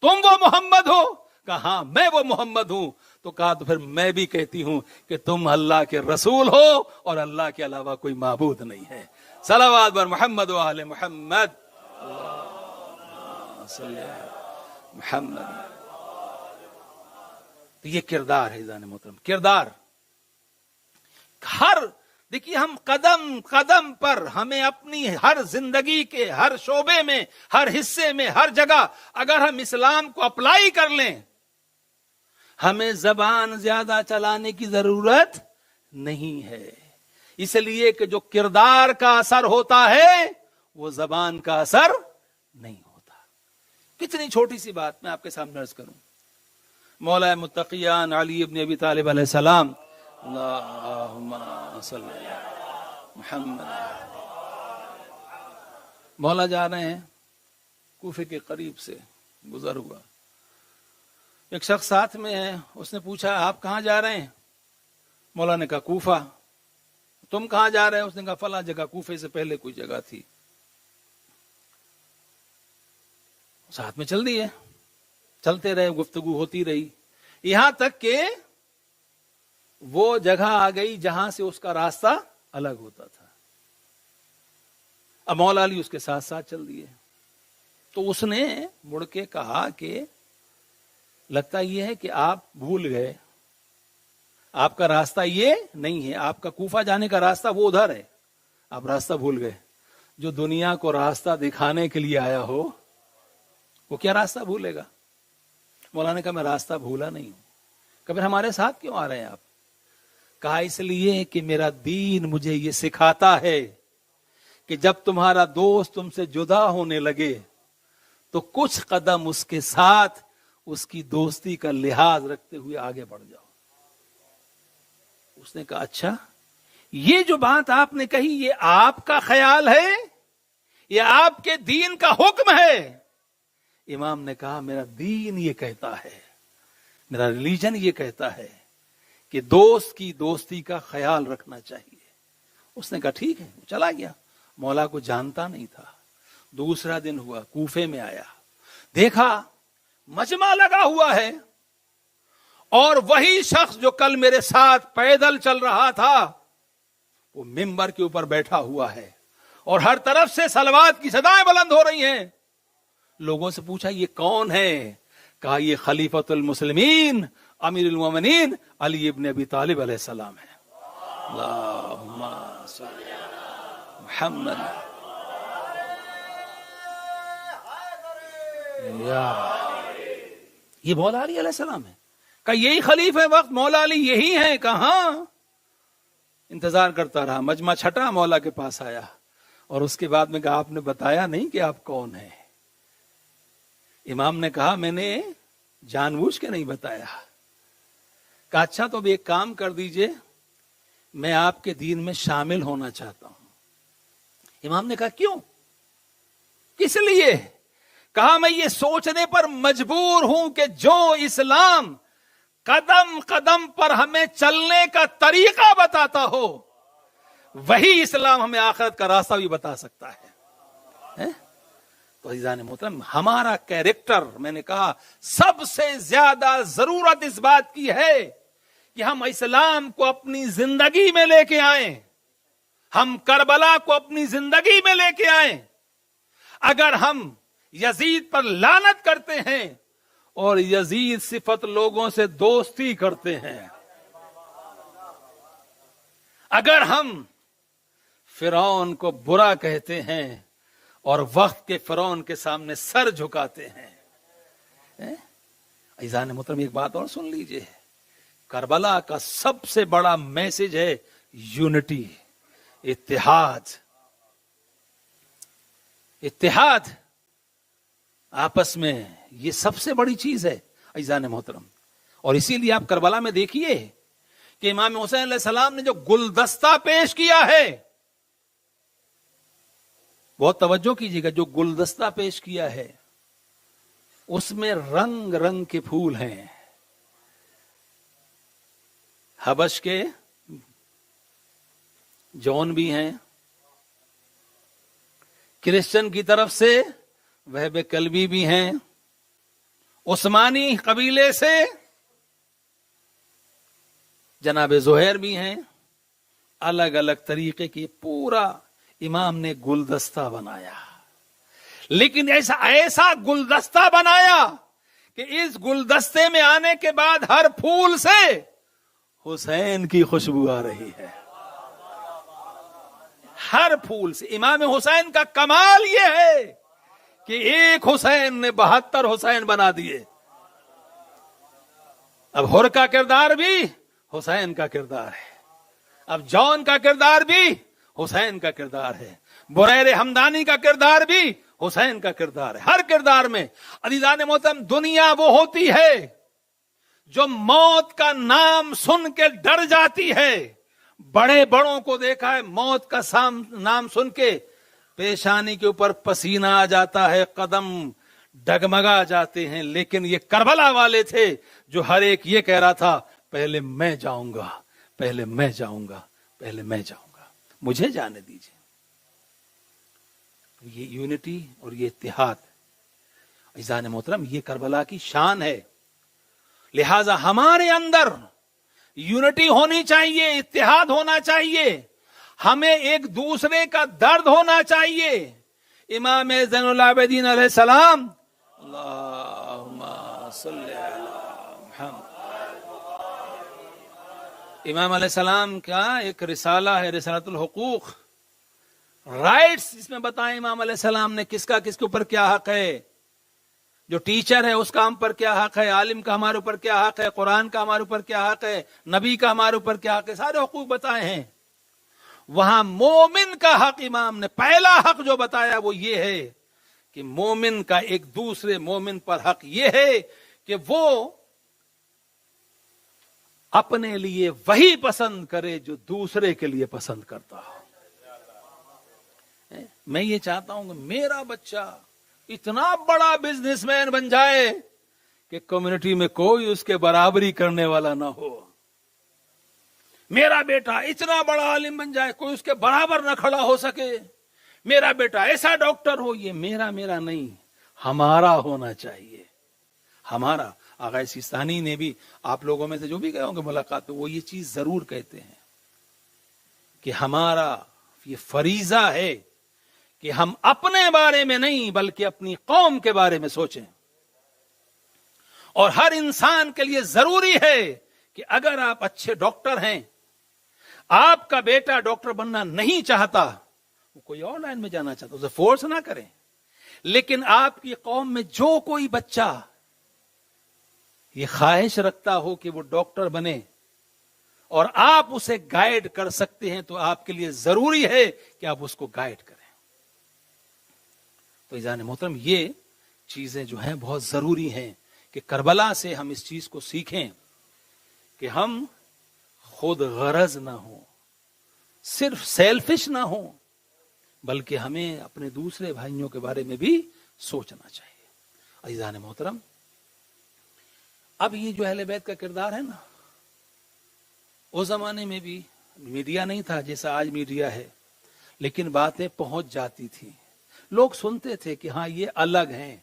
تم وہ محمد ہو؟ کہا ہاں میں وہ محمد ہوں۔ تو کہا تو پھر میں بھی کہتی ہوں کہ تم اللہ کے رسول ہو اور اللہ کے علاوہ کوئی معبود نہیں ہے۔ صلوات بر محمد و آل محمد، محمد۔ تو یہ کردار ہے عزیزان محترم، کردار۔ دیکھیے ہم قدم قدم پر ہمیں اپنی ہر زندگی کے ہر شعبے میں، ہر حصے میں، ہر جگہ اگر ہم اسلام کو اپلائی کر لیں، ہمیں زبان زیادہ چلانے کی ضرورت نہیں ہے، اس لیے کہ جو کردار کا اثر ہوتا ہے وہ زبان کا اثر نہیں ہوتا۔ کتنی چھوٹی سی بات میں آپ کے سامنے عرض کروں، مولا متقیان علی ابن ابی طالب علیہ السلام، اللہم صلی علی محمد، مولا جا رہے ہیں کوفے کے قریب سے گزر ہوا، ایک شخص ساتھ میں ہے، اس نے پوچھا آپ کہاں جا رہے ہیں؟ مولا نے کہا کوفہ۔ تم کہاں جا رہے ہیں؟ اس نے کہا فلاں جگہ، کوفے سے پہلے کوئی جگہ تھی۔ ساتھ میں چل دیے، چلتے رہے، گفتگو ہوتی رہی، یہاں تک کہ وہ جگہ آ گئی جہاں سے اس کا راستہ الگ ہوتا تھا۔ اب مولا علی اس کے ساتھ ساتھ چل دیے، تو اس نے مڑ کے کہا کہ لگتا یہ ہے کہ آپ بھول گئے، آپ کا راستہ یہ نہیں ہے، آپ کا کوفہ جانے کا راستہ وہ ادھر ہے، آپ راستہ بھول گئے۔ جو دنیا کو راستہ دکھانے کے لیے آیا ہو وہ کیا راستہ بھولے گا؟ مولانا نے کہا میں راستہ بھولا نہیں ہوں۔ کبھی ہمارے ساتھ کیوں آ رہے ہیں آپ؟ کہا اس لیے کہ میرا دین مجھے یہ سکھاتا ہے کہ جب تمہارا دوست تم سے جدا ہونے لگے تو کچھ قدم اس کے ساتھ اس کی دوستی کا لحاظ رکھتے ہوئے آگے بڑھ جاؤ۔ اس نے کہا اچھا، یہ جو بات آپ نے کہی یہ آپ کا خیال ہے یا آپ کے دین کا حکم ہے؟ امام نے کہا میرا دین یہ کہتا ہے، میرا ریلیجن یہ کہتا ہے کہ دوست کی دوستی کا خیال رکھنا چاہیے۔ اس نے کہا ٹھیک ہے، چلا گیا۔ مولا کو جانتا نہیں تھا۔ دوسرا دن ہوا، کوفے میں آیا، دیکھا مجمع لگا ہوا ہے اور وہی شخص جو کل میرے ساتھ پیدل چل رہا تھا وہ منبر کے اوپر بیٹھا ہوا ہے اور ہر طرف سے صلوات کی صدائیں بلند ہو رہی ہیں۔ لوگوں سے پوچھا یہ کون ہے؟ کہا یہ خلیفۃ المسلمین امیر المومنین علی ابن ابی طالب علیہ السلام ہے۔ اللہم صلی علی محمد۔ یہ مولا علی علیہ السلام ہے۔ کہا یہی خلیفہ وقت مولا علی یہی ہیں؟ کہاں؟ انتظار کرتا رہا، مجمع چھٹا، مولا کے پاس آیا اور اس کے بعد میں کہا آپ نے بتایا نہیں کہ آپ کون ہیں؟ امام نے کہا میں نے جان بوجھ کے نہیں بتایا، کہا اچھا تو اب ایک کام کر دیجئے، میں آپ کے دین میں شامل ہونا چاہتا ہوں۔ امام نے کہا کیوں، کس لیے؟ کہا میں یہ سوچنے پر مجبور ہوں کہ جو اسلام قدم قدم پر ہمیں چلنے کا طریقہ بتاتا ہو، وہی اسلام ہمیں آخرت کا راستہ بھی بتا سکتا ہے۔ تو عزیزان محترم، ہمارا کیریکٹر، میں نے کہا سب سے زیادہ ضرورت اس بات کی ہے کہ ہم اسلام کو اپنی زندگی میں لے کے آئیں، ہم کربلا کو اپنی زندگی میں لے کے آئیں۔ اگر ہم یزید پر لعنت کرتے ہیں اور یزید صفت لوگوں سے دوستی کرتے ہیں، اگر ہم فرعون کو برا کہتے ہیں اور وقت کے فرعون کے سامنے سر جھکاتے ہیں، عزیزان محترم ایک بات اور سن لیجئے، کربلا کا سب سے بڑا میسج ہے یونٹی، اتحاد، اتحاد آپس میں، یہ سب سے بڑی چیز ہے عزیزان محترم۔ اور اسی لیے آپ کربلا میں دیکھیے کہ امام حسین علیہ السلام نے جو گلدستہ پیش کیا ہے، بہت توجہ کیجیے گا، جو گلدستہ پیش کیا ہے اس میں رنگ رنگ کے پھول ہیں، حبش کے جون بھی ہیں، کرسچن کی طرف سے وہب کلبی بھی ہیں، عثمانی قبیلے سے جناب زہیر بھی ہیں، الگ الگ طریقے کی پورا امام نے گلدستہ بنایا۔ لیکن ایسا گلدستہ بنایا کہ اس گلدستے میں آنے کے بعد ہر پھول سے حسین کی خوشبو آ رہی ہے، ہر پھول سے۔ امام حسین کا کمال یہ ہے کہ ایک حسین نے 72 حسین بنا دیے۔ اب ہر کا کردار بھی حسین کا کردار ہے، اب جون کا کردار بھی حسین کا کردار ہے، بریر ہمدانی کا کردار بھی حسین کا کردار ہے۔ ہر کردار میں عزیزان محترم، دنیا وہ ہوتی ہے جو موت کا نام سن کے ڈر جاتی ہے۔ بڑے بڑوں کو دیکھا ہے، موت کا نام سن کے پیشانی کے اوپر پسینہ آ جاتا ہے، قدم ڈگمگا جاتے ہیں، لیکن یہ کربلا والے تھے جو ہر ایک یہ کہہ رہا تھا پہلے میں جاؤں گا، پہلے میں جاؤں گا، پہلے میں جاؤں گا، مجھے جانے دیجیے۔ یہ یونٹی اور یہ اتحاد عزیزان محترم، یہ کربلا کی شان ہے۔ لہذا ہمارے اندر یونٹی ہونی چاہیے، اتحاد ہونا چاہیے، ہمیں ایک دوسرے کا درد ہونا چاہیے۔ امام زین العابدین علیہ السلام، اللہم صلی علی محمد، امام علیہ السلام کا ایک رسالہ ہے، رسالۃ الحقوق، رائٹس، اس میں بتائیں امام علیہ السلام نے کس کا کس کے اوپر کیا حق ہے، جو ٹیچر ہے اس کا ہم پر کیا حق ہے، عالم کا ہمارے اوپر کیا حق ہے، قرآن کا ہمارے اوپر کیا حق ہے، نبی کا ہمارے اوپر کیا حق ہے، سارے حقوق بتائے ہیں۔ وہاں مومن کا حق امام نے پہلا حق جو بتایا وہ یہ ہے کہ مومن کا ایک دوسرے مومن پر حق یہ ہے کہ وہ اپنے لیے وہی پسند کرے جو دوسرے کے لیے پسند کرتا ہو۔ میں یہ چاہتا ہوں کہ میرا بچہ اتنا بڑا بزنس مین بن جائے کہ کمیونٹی میں کوئی اس کے برابری کرنے والا نہ ہو۔ میرا بیٹا اتنا بڑا عالم بن جائے کوئی اس کے برابر نہ کھڑا ہو سکے۔ میرا بیٹا ایسا ڈاکٹر ہو، یہ میرا نہیں، ہمارا ہونا چاہیے، ہمارا۔ آغا سیستانی نے بھی، آپ لوگوں میں سے جو بھی گئے ہوں گے ملاقات پہ، وہ یہ چیز ضرور کہتے ہیں کہ ہمارا یہ فریضہ ہے کہ ہم اپنے بارے میں نہیں بلکہ اپنی قوم کے بارے میں سوچیں۔ اور ہر انسان کے لیے ضروری ہے کہ اگر آپ اچھے ڈاکٹر ہیں، آپ کا بیٹا ڈاکٹر بننا نہیں چاہتا، وہ کوئی اور لائن میں جانا چاہتا، اسے فورس نہ کریں، لیکن آپ کی قوم میں جو کوئی بچہ یہ خواہش رکھتا ہو کہ وہ ڈاکٹر بنے اور آپ اسے گائیڈ کر سکتے ہیں تو آپ کے لیے ضروری ہے کہ آپ اس کو گائیڈ کریں۔ تو عزیزان محترم، یہ چیزیں جو ہیں بہت ضروری ہیں کہ کربلا سے ہم اس چیز کو سیکھیں کہ ہم خود غرض نہ ہوں، صرف سیلفش نہ ہوں، بلکہ ہمیں اپنے دوسرے بھائیوں کے بارے میں بھی سوچنا چاہیے۔ عزیزان محترم، اب یہ جو اہل بیت کا کردار ہے نا، اس زمانے میں بھی میڈیا نہیں تھا جیسا آج میڈیا ہے، لیکن باتیں پہنچ جاتی تھی، لوگ سنتے تھے کہ ہاں یہ الگ ہیں،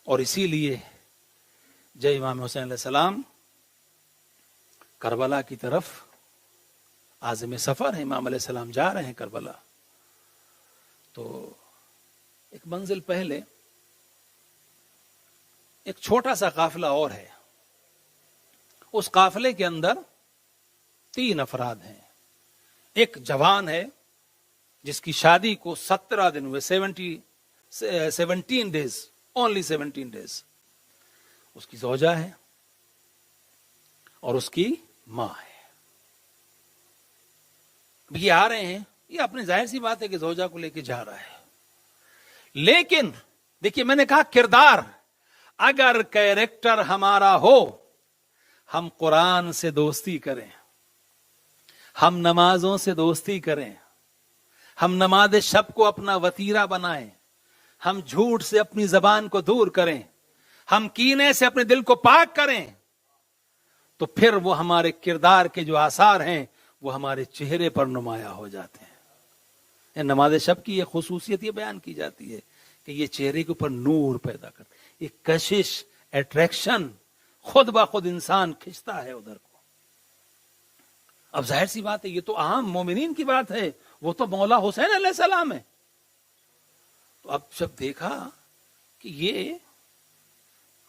اور اسی لیے جب امام حسین علیہ السلام کربلا کی طرف عازم سفر ہے، امام علیہ السلام جا رہے ہیں کربلا، تو ایک منزل پہلے ایک چھوٹا سا قافلہ اور ہے، اس قافلے کے اندر 3 افراد ہیں۔ ایک جوان ہے جس کی شادی کو 17 دن ہوئے، 17 ڈیز، اونلی 17 ڈیز، اس کی زوجہ ہے اور اس کی ماں ہے۔ یہ آ رہے ہیں، یہ اپنی ظاہر سی بات ہے کہ زوجہ کو لے کے جا رہا ہے، لیکن دیکھیے میں نے کہا کردار، اگر کیریکٹر ہمارا ہو، ہم قرآن سے دوستی کریں، ہم نمازوں سے دوستی کریں، ہم نماز شب کو اپنا وتیرہ بنائیں، ہم جھوٹ سے اپنی زبان کو دور کریں، ہم کینے سے اپنے دل کو پاک کریں، تو پھر وہ ہمارے کردار کے جو آثار ہیں وہ ہمارے چہرے پر نمایاں ہو جاتے ہیں۔ نماز شب کی یہ خصوصیت یہ بیان کی جاتی ہے کہ یہ چہرے کے اوپر نور پیدا کرتا ہے، یہ کشش، اٹریکشن، خود بخود انسان کھنچتا ہے ادھر کو۔ اب ظاہر سی بات ہے، یہ تو عام مومنین کی بات ہے، وہ تو مولا حسین علیہ السلام ہے۔ تو اب جب دیکھا کہ یہ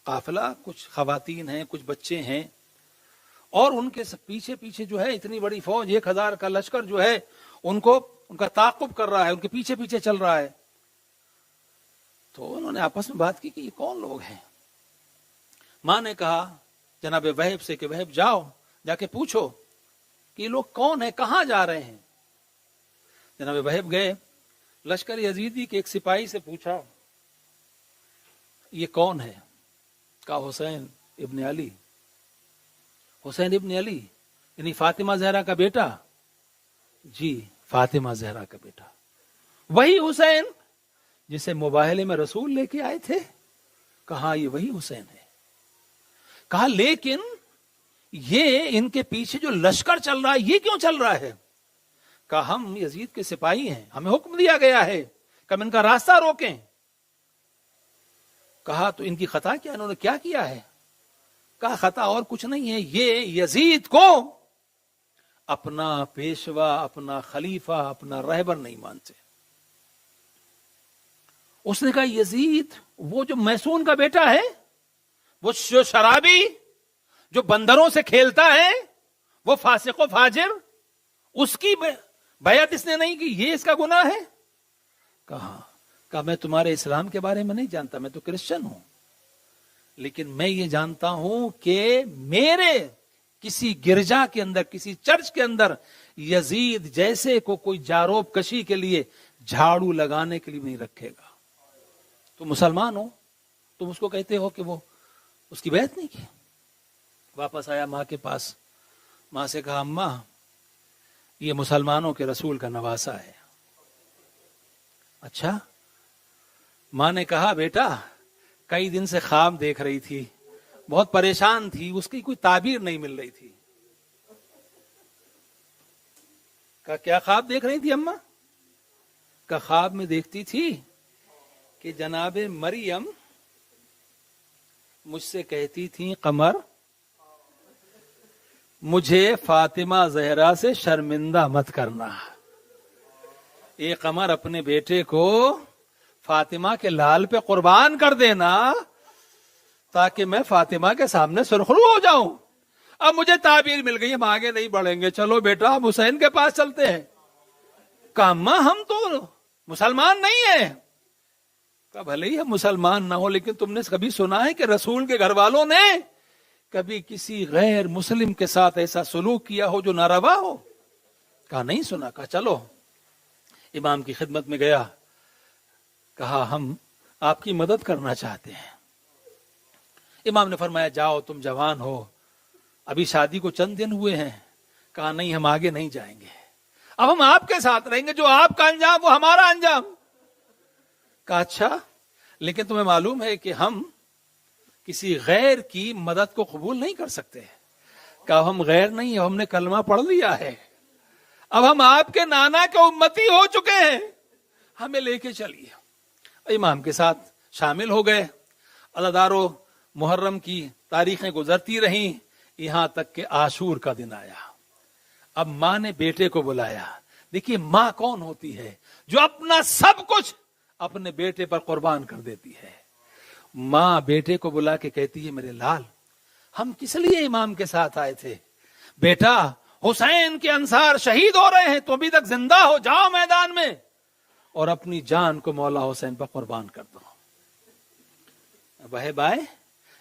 قافلہ کچھ خواتین ہیں، کچھ بچے ہیں، اور ان کے پیچھے پیچھے جو ہے اتنی بڑی فوج، 1000 کا لشکر جو ہے ان کا تعاقب کر رہا ہے، ان کے پیچھے پیچھے چل رہا ہے، تو انہوں نے آپس میں بات کی کہ یہ کون لوگ ہیں۔ ماں نے کہا جناب وہب سے کہ وہب جاؤ، جا کے پوچھو کہ یہ لوگ کون ہیں، کہاں جا رہے ہیں۔ جناب وہب گئے، لشکر یزیدی کے ایک سپاہی سے پوچھا یہ کون ہے؟ کہا حسین ابن علی۔ حسین ابن علی یعنی فاطمہ زہرا کا بیٹا؟ جی، فاطمہ زہرا کا بیٹا، وہی حسین جسے مباہلے میں رسول لے کے آئے تھے؟ کہا یہ وہی حسین ہے۔ کہا لیکن یہ ان کے پیچھے جو لشکر چل رہا ہے یہ کیوں چل رہا ہے؟ کہا ہم یزید کے سپاہی ہیں، ہمیں حکم دیا گیا ہے کہ ہم ان کا راستہ روکیں۔ کہا تو ان کی خطا کیا، انہوں نے کیا کیا ہے؟ کہا خطا اور کچھ نہیں ہے، یہ یزید کو اپنا پیشوا، اپنا خلیفہ، اپنا رہبر نہیں مانتے۔ اس نے کہا یزید وہ جو میسون کا بیٹا ہے، وہ جو شرابی، جو بندروں سے کھیلتا ہے، وہ فاسق و فاجر، اس کی بیعت اس نے نہیں کی، یہ اس کا گناہ ہے؟ کہا میں تمہارے اسلام کے بارے میں نہیں جانتا، میں تو کرسچن ہوں، لیکن میں یہ جانتا ہوں کہ میرے کسی گرجا کے اندر، کسی چرچ کے اندر یزید جیسے کو کوئی جاروب کشی کے لیے، جھاڑو لگانے کے لیے نہیں رکھے گا۔ تم مسلمان ہو، تم اس کو کہتے ہو کہ وہ اس کی بیعت نہیں کی۔ واپس آیا ماں کے پاس، ماں سے کہا اماں یہ مسلمانوں کے رسول کا نواسہ ہے۔ اچھا؟ ماں نے کہا بیٹا کئی دن سے خواب دیکھ رہی تھی، بہت پریشان تھی، اس کی کوئی تعبیر نہیں مل رہی تھی۔ کہا کیا خواب دیکھ رہی تھی اماں؟ کہا خواب میں دیکھتی تھی کہ جناب مریم مجھ سے کہتی تھی قمر مجھے فاطمہ زہرا سے شرمندہ مت کرنا، یہ قمر اپنے بیٹے کو فاطمہ کے لال پہ قربان کر دینا تاکہ میں فاطمہ کے سامنے سرخرو ہو جاؤں۔ اب مجھے تعبیر مل گئی، ہم آگے نہیں بڑھیں گے، چلو بیٹا ہم حسین کے پاس چلتے ہیں۔ کہا اماں ہم تو مسلمان نہیں ہیں۔ کہا بھلے ہی ہم مسلمان نہ ہو، لیکن تم نے کبھی سنا ہے کہ رسول کے گھر والوں نے کبھی کسی غیر مسلم کے ساتھ ایسا سلوک کیا ہو جو ناروا ہو؟ کہا نہیں سنا۔ کہا چلو، امام کی خدمت میں گیا، کہا ہم آپ کی مدد کرنا چاہتے ہیں۔ امام نے فرمایا جاؤ، تم جوان ہو، ابھی شادی کو چند دن ہوئے ہیں. کہا نہیں ہم آگے نہیں جائیں گے, اب ہم آپ کے ساتھ رہیں گے, جو آپ کا انجام وہ ہمارا انجام. کہا اچھا, لیکن تمہیں معلوم ہے کہ ہم کسی غیر کی مدد کو قبول نہیں کر سکتے. کہا ہم غیر نہیں, ہم نے کلمہ پڑھ لیا ہے, اب ہم آپ کے نانا کے امتی ہو چکے ہیں, ہمیں لے کے چلیے. امام کے ساتھ شامل ہو گئے. عزادارو, محرم کی تاریخیں گزرتی رہیں, یہاں تک کہ عاشور کا دن آیا. اب ماں نے بیٹے کو بلایا. دیکھیے ماں کون ہوتی ہے, جو اپنا سب کچھ اپنے بیٹے پر قربان کر دیتی ہے. ماں بیٹے کو بلا کے کہتی ہے میرے لال, ہم کس لیے امام کے ساتھ آئے تھے؟ بیٹا, حسین کے انصار شہید ہو رہے ہیں, تو ابھی تک زندہ ہو, جاؤ میدان میں اور اپنی جان کو مولا حسین پر قربان کر دو. وہب آئے,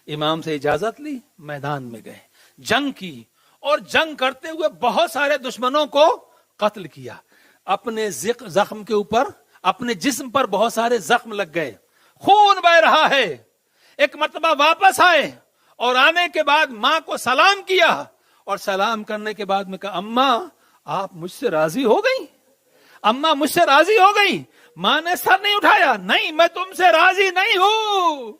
امام سے اجازت لی, میدان میں گئے, جنگ کی, اور جنگ کرتے ہوئے بہت سارے دشمنوں کو قتل کیا. اپنے زخم کے اوپر, اپنے جسم پر بہت سارے زخم لگ گئے, خون بہ رہا ہے. ایک مرتبہ واپس آئے اور آنے کے بعد ماں کو سلام کیا, اور سلام کرنے کے بعد میں کہا اماں آپ مجھ سے راضی ہو گئی؟ اماں مجھ سے راضی ہو گئی؟ ماں نے سر نہیں اٹھایا, نہیں میں تم سے راضی نہیں ہوں,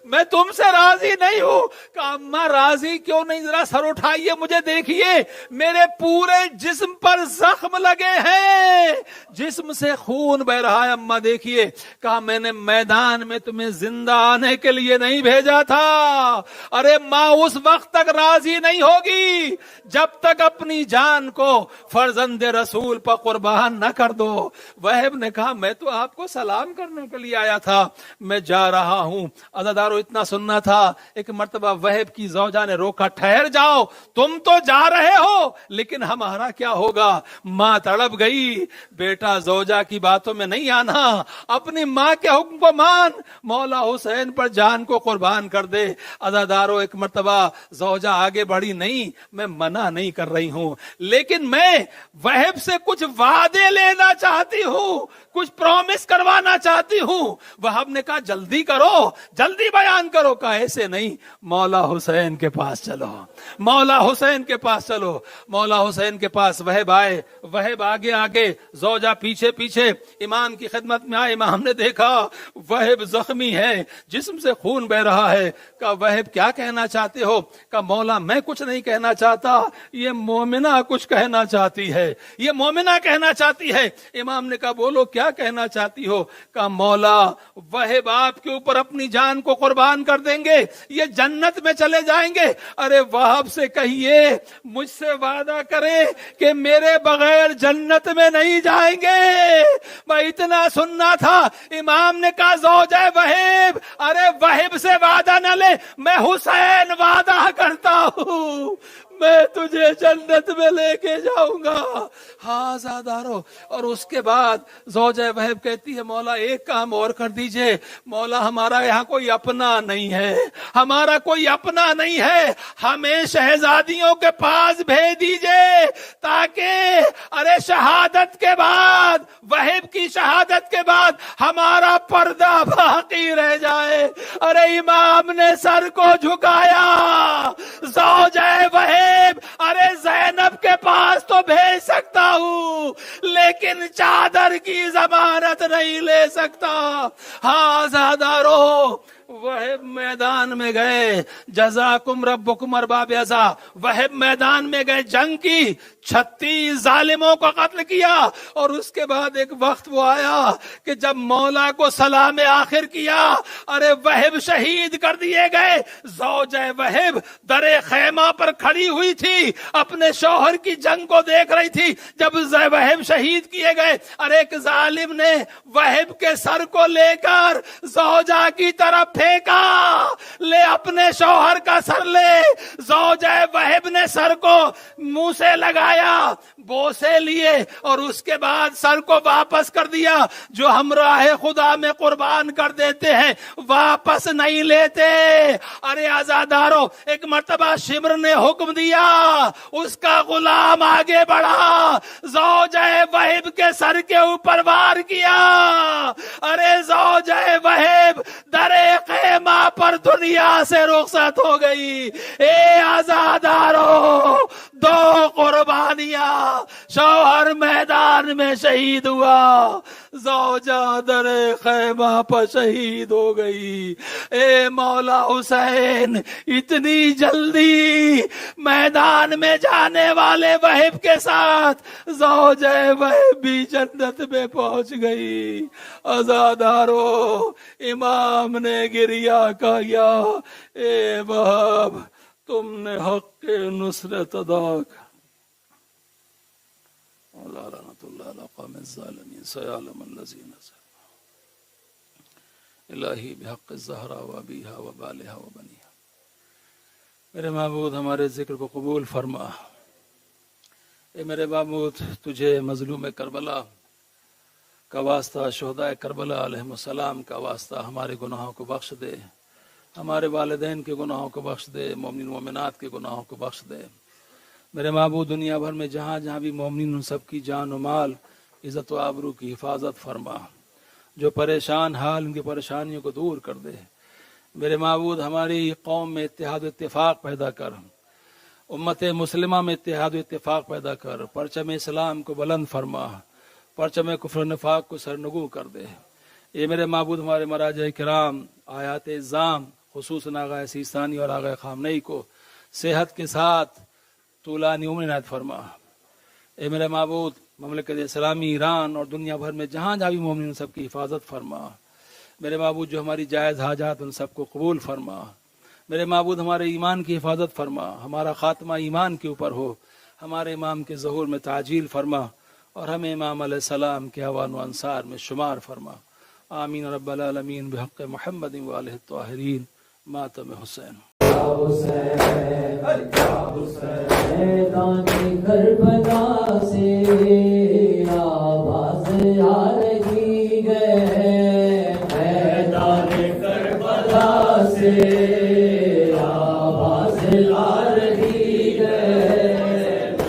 میں تم سے راضی نہیں ہوں. کہا اماں راضی کیوں نہیں, ذرا سر اٹھائیے, مجھے دیکھیے, میرے پورے جسم پر زخم لگے ہیں, جسم سے خون بہ رہا ہے, اماں دیکھیے. کہا میں نے میدان میں تمہیں زندہ آنے کے لیے نہیں بھیجا تھا. ارے ماں اس وقت تک راضی نہیں ہوگی جب تک اپنی جان کو فرزند رسول پر قربان نہ کر دو. وہب نے کہا میں تو آپ کو سلام کرنے کے لیے آیا تھا, میں جا رہا ہوں. عزادارو, اتنا سننا تھا. ایک مرتبہ وہب کی زوجہ نے روکا, ٹھہر جاؤ, تم تو جا رہے ہو لیکن ہمارا کیا ہوگا؟ ماں تڑپ گئی. بیٹا زوجہ کی باتوں میں نہیں آنا, اپنی ماں کے حکم کو مان, مولا حسین پر جان کو قربان کر دے. عزادارو, ایک مرتبہ زوجہ آگے بڑھی, نہیں میں منع نہیں کر رہی ہوں, لیکن میں وہب سے کچھ وعدے لینا چاہتی ہوں, کچھ پرومس کروانا چاہتی ہوں. وہب نے کہا جلدی کرو, جلدی بیان کرو. کہا ایسے نہیں, مولا حسین کے پاس چلو, مولا حسین کے پاس چلو. مولا حسین کے پاس وہب آئے, وہب آگے آگے, زوجہ پیچھے پیچھے. امام کی خدمت میں آئے, امام نے دیکھا وہب زخمی ہے, جسم سے خون بہ رہا ہے. کہا وہب کیا کہنا چاہتے ہو؟ کہا مولا میں کچھ نہیں کہنا چاہتا, یہ مومنہ کچھ کہنا چاہتی ہے, یہ مومنہ کہنا چاہتی ہے. امام نے کہا بولو کیا کہنا چاہتی ہو؟ کہا مولا وہب آپ کے اوپر اپنی جان کو قربان کر دیں گے, یہ جنت میں چلے جائیں گے. ارے وہب سے کہیے مجھ سے وعدہ کرے کہ میرے بغیر جنت میں نہیں جائیں گے. میں اتنا سننا تھا. امام نے کہا زوجہ وہب, ارے وہب سے وعدہ نہ لے, میں حسین وعدہ کرتا ہوں, میں تجھے جنت میں لے کے جاؤں گا. ہاں زادارو. اور اس کے بعد زوجہ وہب کہتی ہے مولا ایک کام اور کر دیجئے, مولا ہمارا یہاں کوئی اپنا نہیں ہے, ہمارا کوئی اپنا نہیں ہے, ہمیں شہزادیوں کے پاس بھیج دیجئے تاکہ ارے شہادت کے بعد, وہب کی شہادت کے بعد ہمارا پردہ باقی رہ جائے. ارے امام نے سر کو جھکایا. زوجہ وہب, ارے زینب کے پاس تو بھیج سکتا ہوں لیکن چادر کی ضمانت نہیں لے سکتا. ہاں زادارو, وہب میدان میں گئے. جزاکم ربکم ارباب عزا. وہب میدان میں گئے, جنگ کی, 36 ظالموں کو قتل کیا. اور اس کے بعد ایک وقت وہ آیا کہ جب مولا کو سلام آخر کیا, ارے وہب شہید کر دیے گئے. زوجہ وہب در خیمہ پر کھڑی ہوئی تھی, اپنے شوہر کی جنگ کو دیکھ رہی تھی. جب وہب شہید کیے گئے, ارے ایک ظالم نے وہب کے سر کو لے کر زوجہ کی طرف پھینکا. لے اپنے شوہر کا سر لے. زوجہ وہب نے سر کو منہ سے لگایا, بوسے لیے, اور اس کے بعد سر کو واپس کر دیا. جو ہم راہ خدا میں قربان کر دیتے ہیں واپس نہیں لیتے. ارے آزادارو, ایک مرتبہ شمر نے حکم دیا, اس کا غلام آگے بڑھا, زوجہ وہب کے سر کے اوپر وار کیا. ارے زوجہ وہب در خیمہ پر دنیا سے رخصت ہو گئی. اے آزادارو، دو قربانیاں، شوہر میدان میں شہید ہوا، زوجہ در خیمہ پر شہید ہو گئی. اے مولا حسین، اتنی جلدی میدان میں جانے والے وہب کے ساتھ زوجہ وہب بھی جنت میں پہنچ گئی. آزادارو، امام نے گریہ کیا، اے وہب تم نے حق کے نصرت ادا کر. لعنت اللہ علی قوم الظالمین سیعلم الذین ظلموا. الہی بحق الزہرا و ابیہا و بالہا و بنیہا. میرے معبود ہمارے ذکر کو قبول فرما. اے میرے معبود، تجھے مظلوم کربلا کا واسطہ، شہداء کربلا علیہ السلام کا واسطہ ہمارے گناہوں کو بخش دے، ہمارے والدین کے گناہوں کو بخش دے، مومنین مومنات کے گناہوں کو بخش دے. میرے معبود، دنیا بھر میں جہاں جہاں بھی مومنین، ان سب کی جان و مال، عزت و آبرو کی حفاظت فرما. جو پریشان حال، ان کی پریشانیوں کو دور کر دے. میرے معبود، ہماری قوم میں اتحاد و اتفاق پیدا کر، امت مسلمہ میں اتحاد و اتفاق پیدا کر. پرچم اسلام کو بلند فرما، پرچم کفر و نفاق کو سرنگو کر دے. یہ میرے معبود، ہمارے مراجع کرام آیات اعظام، خصوصاً آغا سیستانی اور آغا خامنئی کو صحت کے ساتھ طولانی عمر عنایت فرما. اے میرے معبود، مملکت اسلامی ایران اور دنیا بھر میں جہاں جہاں بھی مومن، ان سب کی حفاظت فرما. میرے معبود، جو ہماری جائز حاجات، ان سب کو قبول فرما. میرے معبود، ہمارے ایمان کی حفاظت فرما، ہمارا خاتمہ ایمان کے اوپر ہو. ہمارے امام کے ظہور میں تعجیل فرما، اور ہمیں امام علیہ السلام کے اوان و انصار میں شمار فرما. آمین رب العالمین بحق محمد و آلہ الطاہرین. ماتم حسین. میدان کربلا سے آواز آ رہی ہے، میدان کربلا سے آواز آ رہی ہے،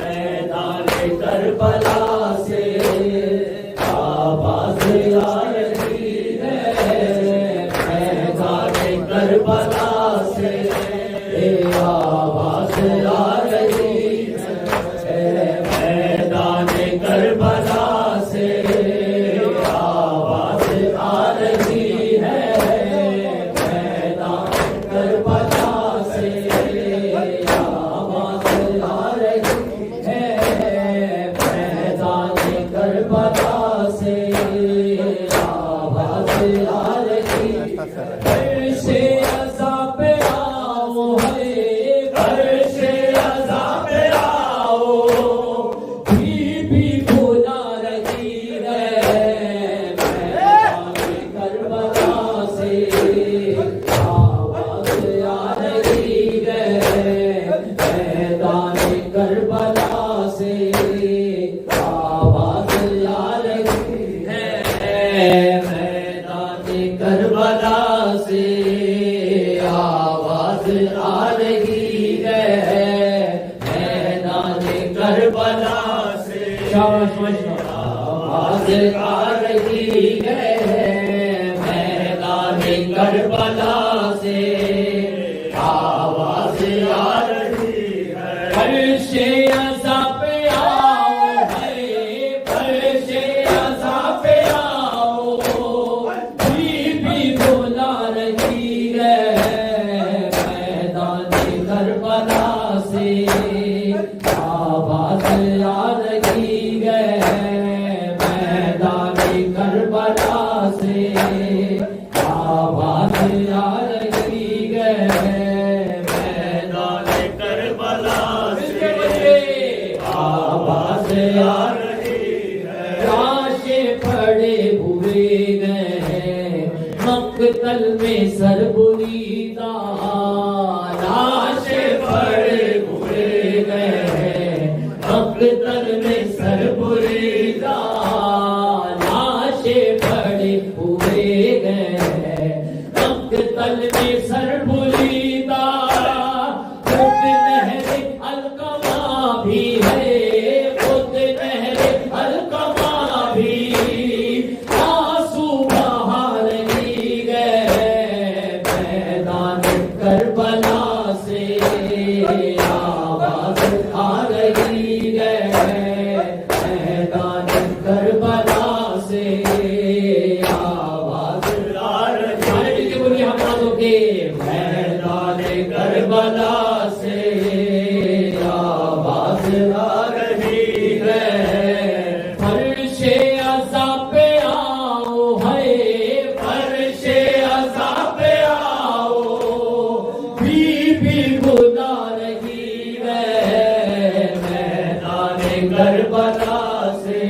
میدان کربلا سے آواز آ رہی ہے، میدان کربلا سے آواز آ رہی ہے، میدان کربلا سے آواز آ رہی ہے، میدان کربلا سے آواز آ رہی ہے، میدان کربلا سے آواز آ رہی ہے. سے عذاب آؤ ہے، عرش عذاب آؤ، بھی بھولا رہی ہے، میدان کربلا سے آواز آ رہی ہے، میدان کربلا سے آواز آ رہی ہے، میدان کربلا سے آواز آ رہی ہے، میدان کربلا سے آواز آ رہی ہے، میدان کربلا سے آواز آ رہی ہے. عرش عذاب آؤ ہے، عرش عذاب آؤ، بھی بولا رہی ہے، میدان کربلا سے آواز آ رہی ہے، میدان کربلا سے آواز آ رہی ہے، میدان کربلا سے آواز آ رہی ہے. لاشیں پڑے ہوئے گئے مقتل میں سر بریدہ، لاشیں پڑے ہوئے گئے مقتل میں سر بریدہ، لاشیں پڑے ہوئے گئے مقتل میں سر بریدہ. خود نہر القما بھی ہے، خود نہر القما بھی آنسو بہا رہی ہے، کربلا سے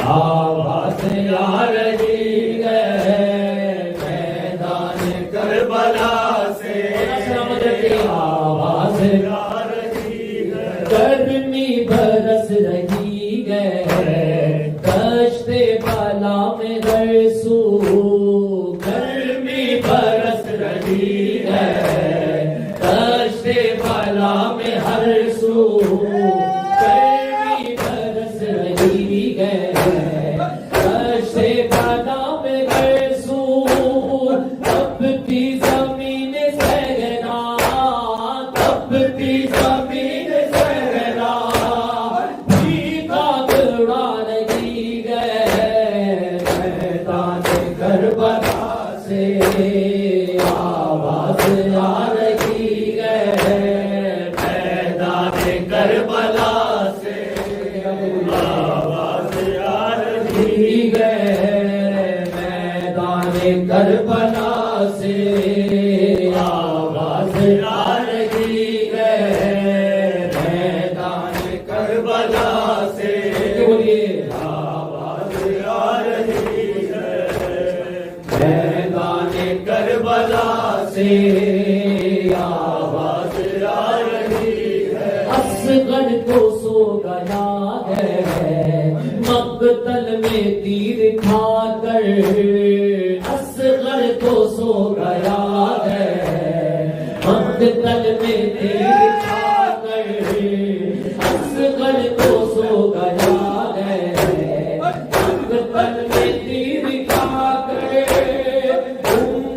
آواز آ رہی ہے، میدان کربلا سے آواز آ رہی ہے، گرمی برس رہی ہے دشت بالا میں ہر سو، گرمی برس رہی ہے دشت بالا میں ہر سو، گرمی برس رہی ہے دشت بالا میں ہر سو، تپتی زمین صحرا، تپتی زمین صحرا، بھیگا دوڑا رہی ہے، میدان کربلا سے آواز آ رہی ہے، میدان کربلا سے آواز آ رہی ہے، میدان کربلا سے آواز آ رہی ہے، میدان کربلا سے بولیے آواز آ رہی ہے، میدان کربلا سے آواز آ رہی ہے، اصغر تو سو گیا ہے مقتل میں تیر کھا کر، اصغر تو سو گیا ہے مقتل میں تیر کھا کر، اصغر تو سو گیا ہے مقتل میں تیر کھا کر،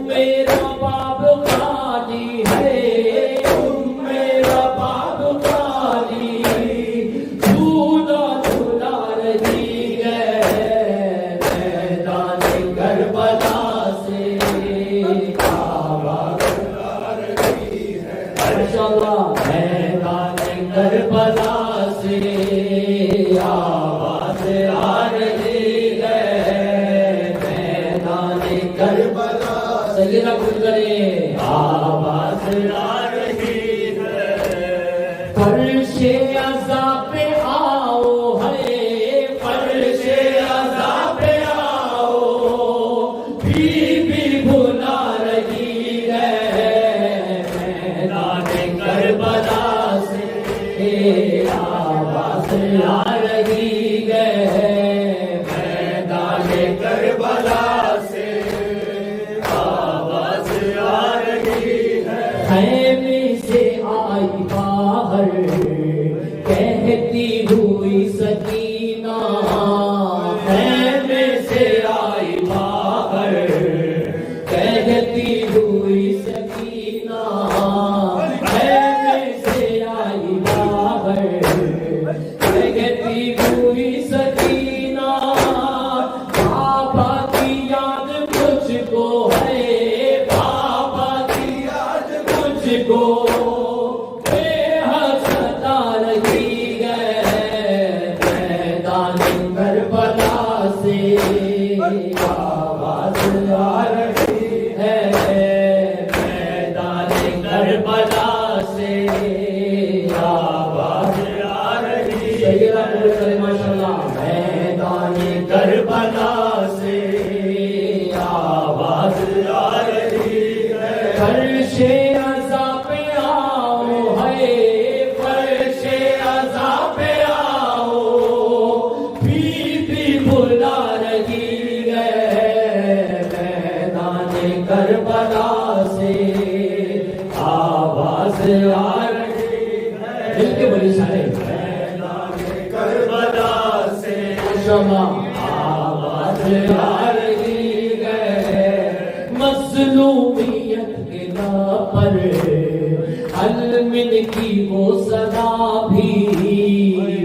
میرا باب خالی ہے، میرا باب خالی، جھولا جھولا رہی ہے، میدان کربلا سے آواز آ رہی ہے، ماشاءاللہ، میدان کربلا سے آواز آ رہی ہے، میدان کربلا سیدہ کچھ کرے آواز آ رہی ہے، فرش عذاب پہ آؤ ہے، فرش عذاب پہ آؤ، بی بی بھلا رہی ہے، میدان کربلا سے آواز آ رہی ہے، میدان کربلا سے آواز آ رہی ہے، خیمے سے آئی باہر کہتی ہوئی سکینہ، خیمے سے آئی باہر کہتی ہوئی سکینہ، خیمے سے آئی باہر کہتی ہوئی سکینہ، بابا کی یاد مجھ کو ہے، بابا کی یاد مجھ کو بے حد ستا رہی ہے، میدان کربلا سے آواز آ رہی ہے، میدان کربلا سے آواز آ رہی ہے، ماشاءاللہ، میدان کربلا سے آواز آ رہی ہے، فرش عذاب پہ آؤ ہے، فرش عذاب پہ آؤ، بی بی بلا رہی ہے، میدان کربلا سے آواز آ رہی ہے، مل کے بولی سارے، میدان کربلا سے آواز آ رہی ہے، مظلومیت کے نا پر علمن کی وہ صدا بھی،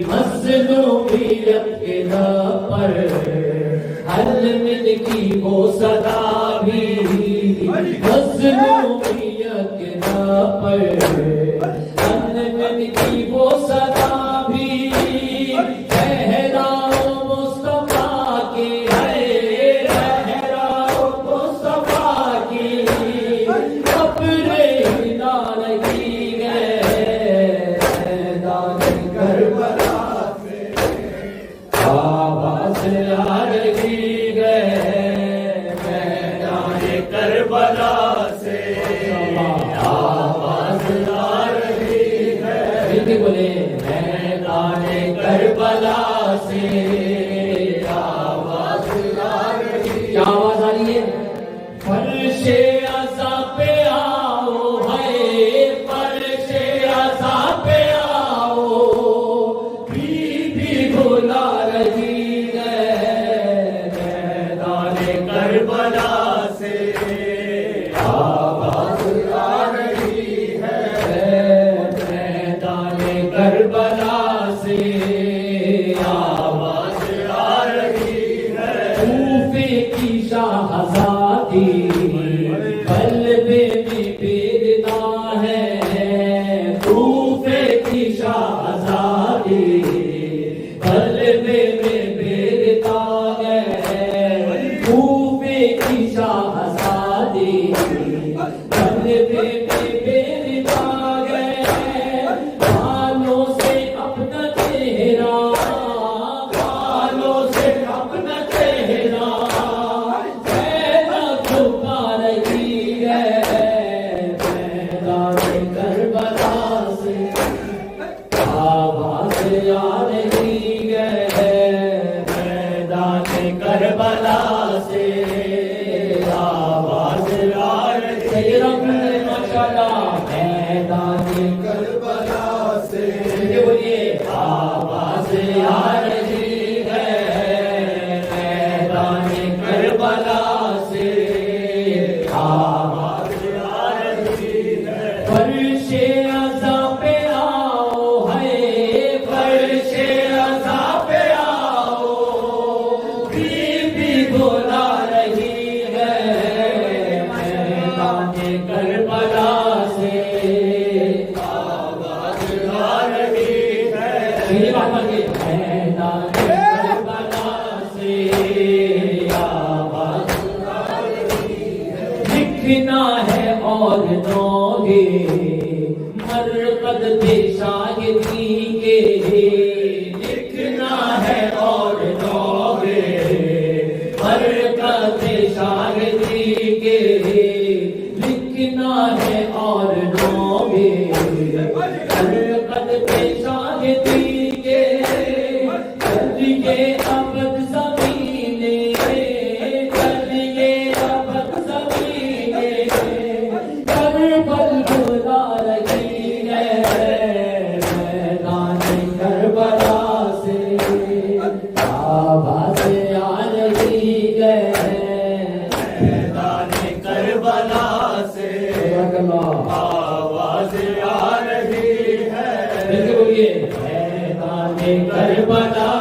مظلومیت کے نا پر علمن کی وہ صدا بھی، مظلومیت کے نا پر علمن کی وہ صدا بھی، صحراؤ مصطفیٰ کی ہے، صحراؤ مصطفیٰ کی، قبریں ہلا رہی ہے، میدان کربلا سے کربلا سے آواز آ رہی ہے. کیا آواز آ رہی ہے؟ فرش عزا پہ آؤ ہے، فرش عزا پہ آؤ، بی بی بلا رہی ہے میدان کربلا سے آواز آ رہی ہے، میدان کربلا سے آواز آ رہی ہے. کوفے کی شاہزادی قلبے میں بیدنا ہے، کوفے کی شاہزادی قلبے میں بیدنا ہے، کوفے کی شاہزادی قلبے میں بیدنا ہے. بالوں سے اپنا چہرہ، بالوں سے اپنا چہرہ چھپا رہی ہے میدان کربلا سے آواز آ رہی ہے، میدان کربلا سے آواز آ رہی ہے. ماشاءاللہ میدان کربلا سے بولیے آواز آ رہی ہے، میدان کربلا سے آواز آ رہی ہے. فرش عزا پہ آؤ ہے، فرش عزا پہ آؤ، بی بی بلا رہی ہے میدان کربلا سے آواز آ رہی ہے. میری بات مانیے، میدان کربلا سے آواز لکھنا ہے اور نوگے مرقد پہ شاہدی کے، لکھنا ہے اور نوگے مرقد پہ شاہدی کے، لکھنا ہے اور نوگے مرقد پہ شاہدی کے. چلیے ابد زمینے، چلیے ابد زمینے، کربل بلا رہی ہے میدان کربلا سے آواز آ رہی ہے میدان کربلا سے آواز آ رہی ہے. بولیے میدان کربلا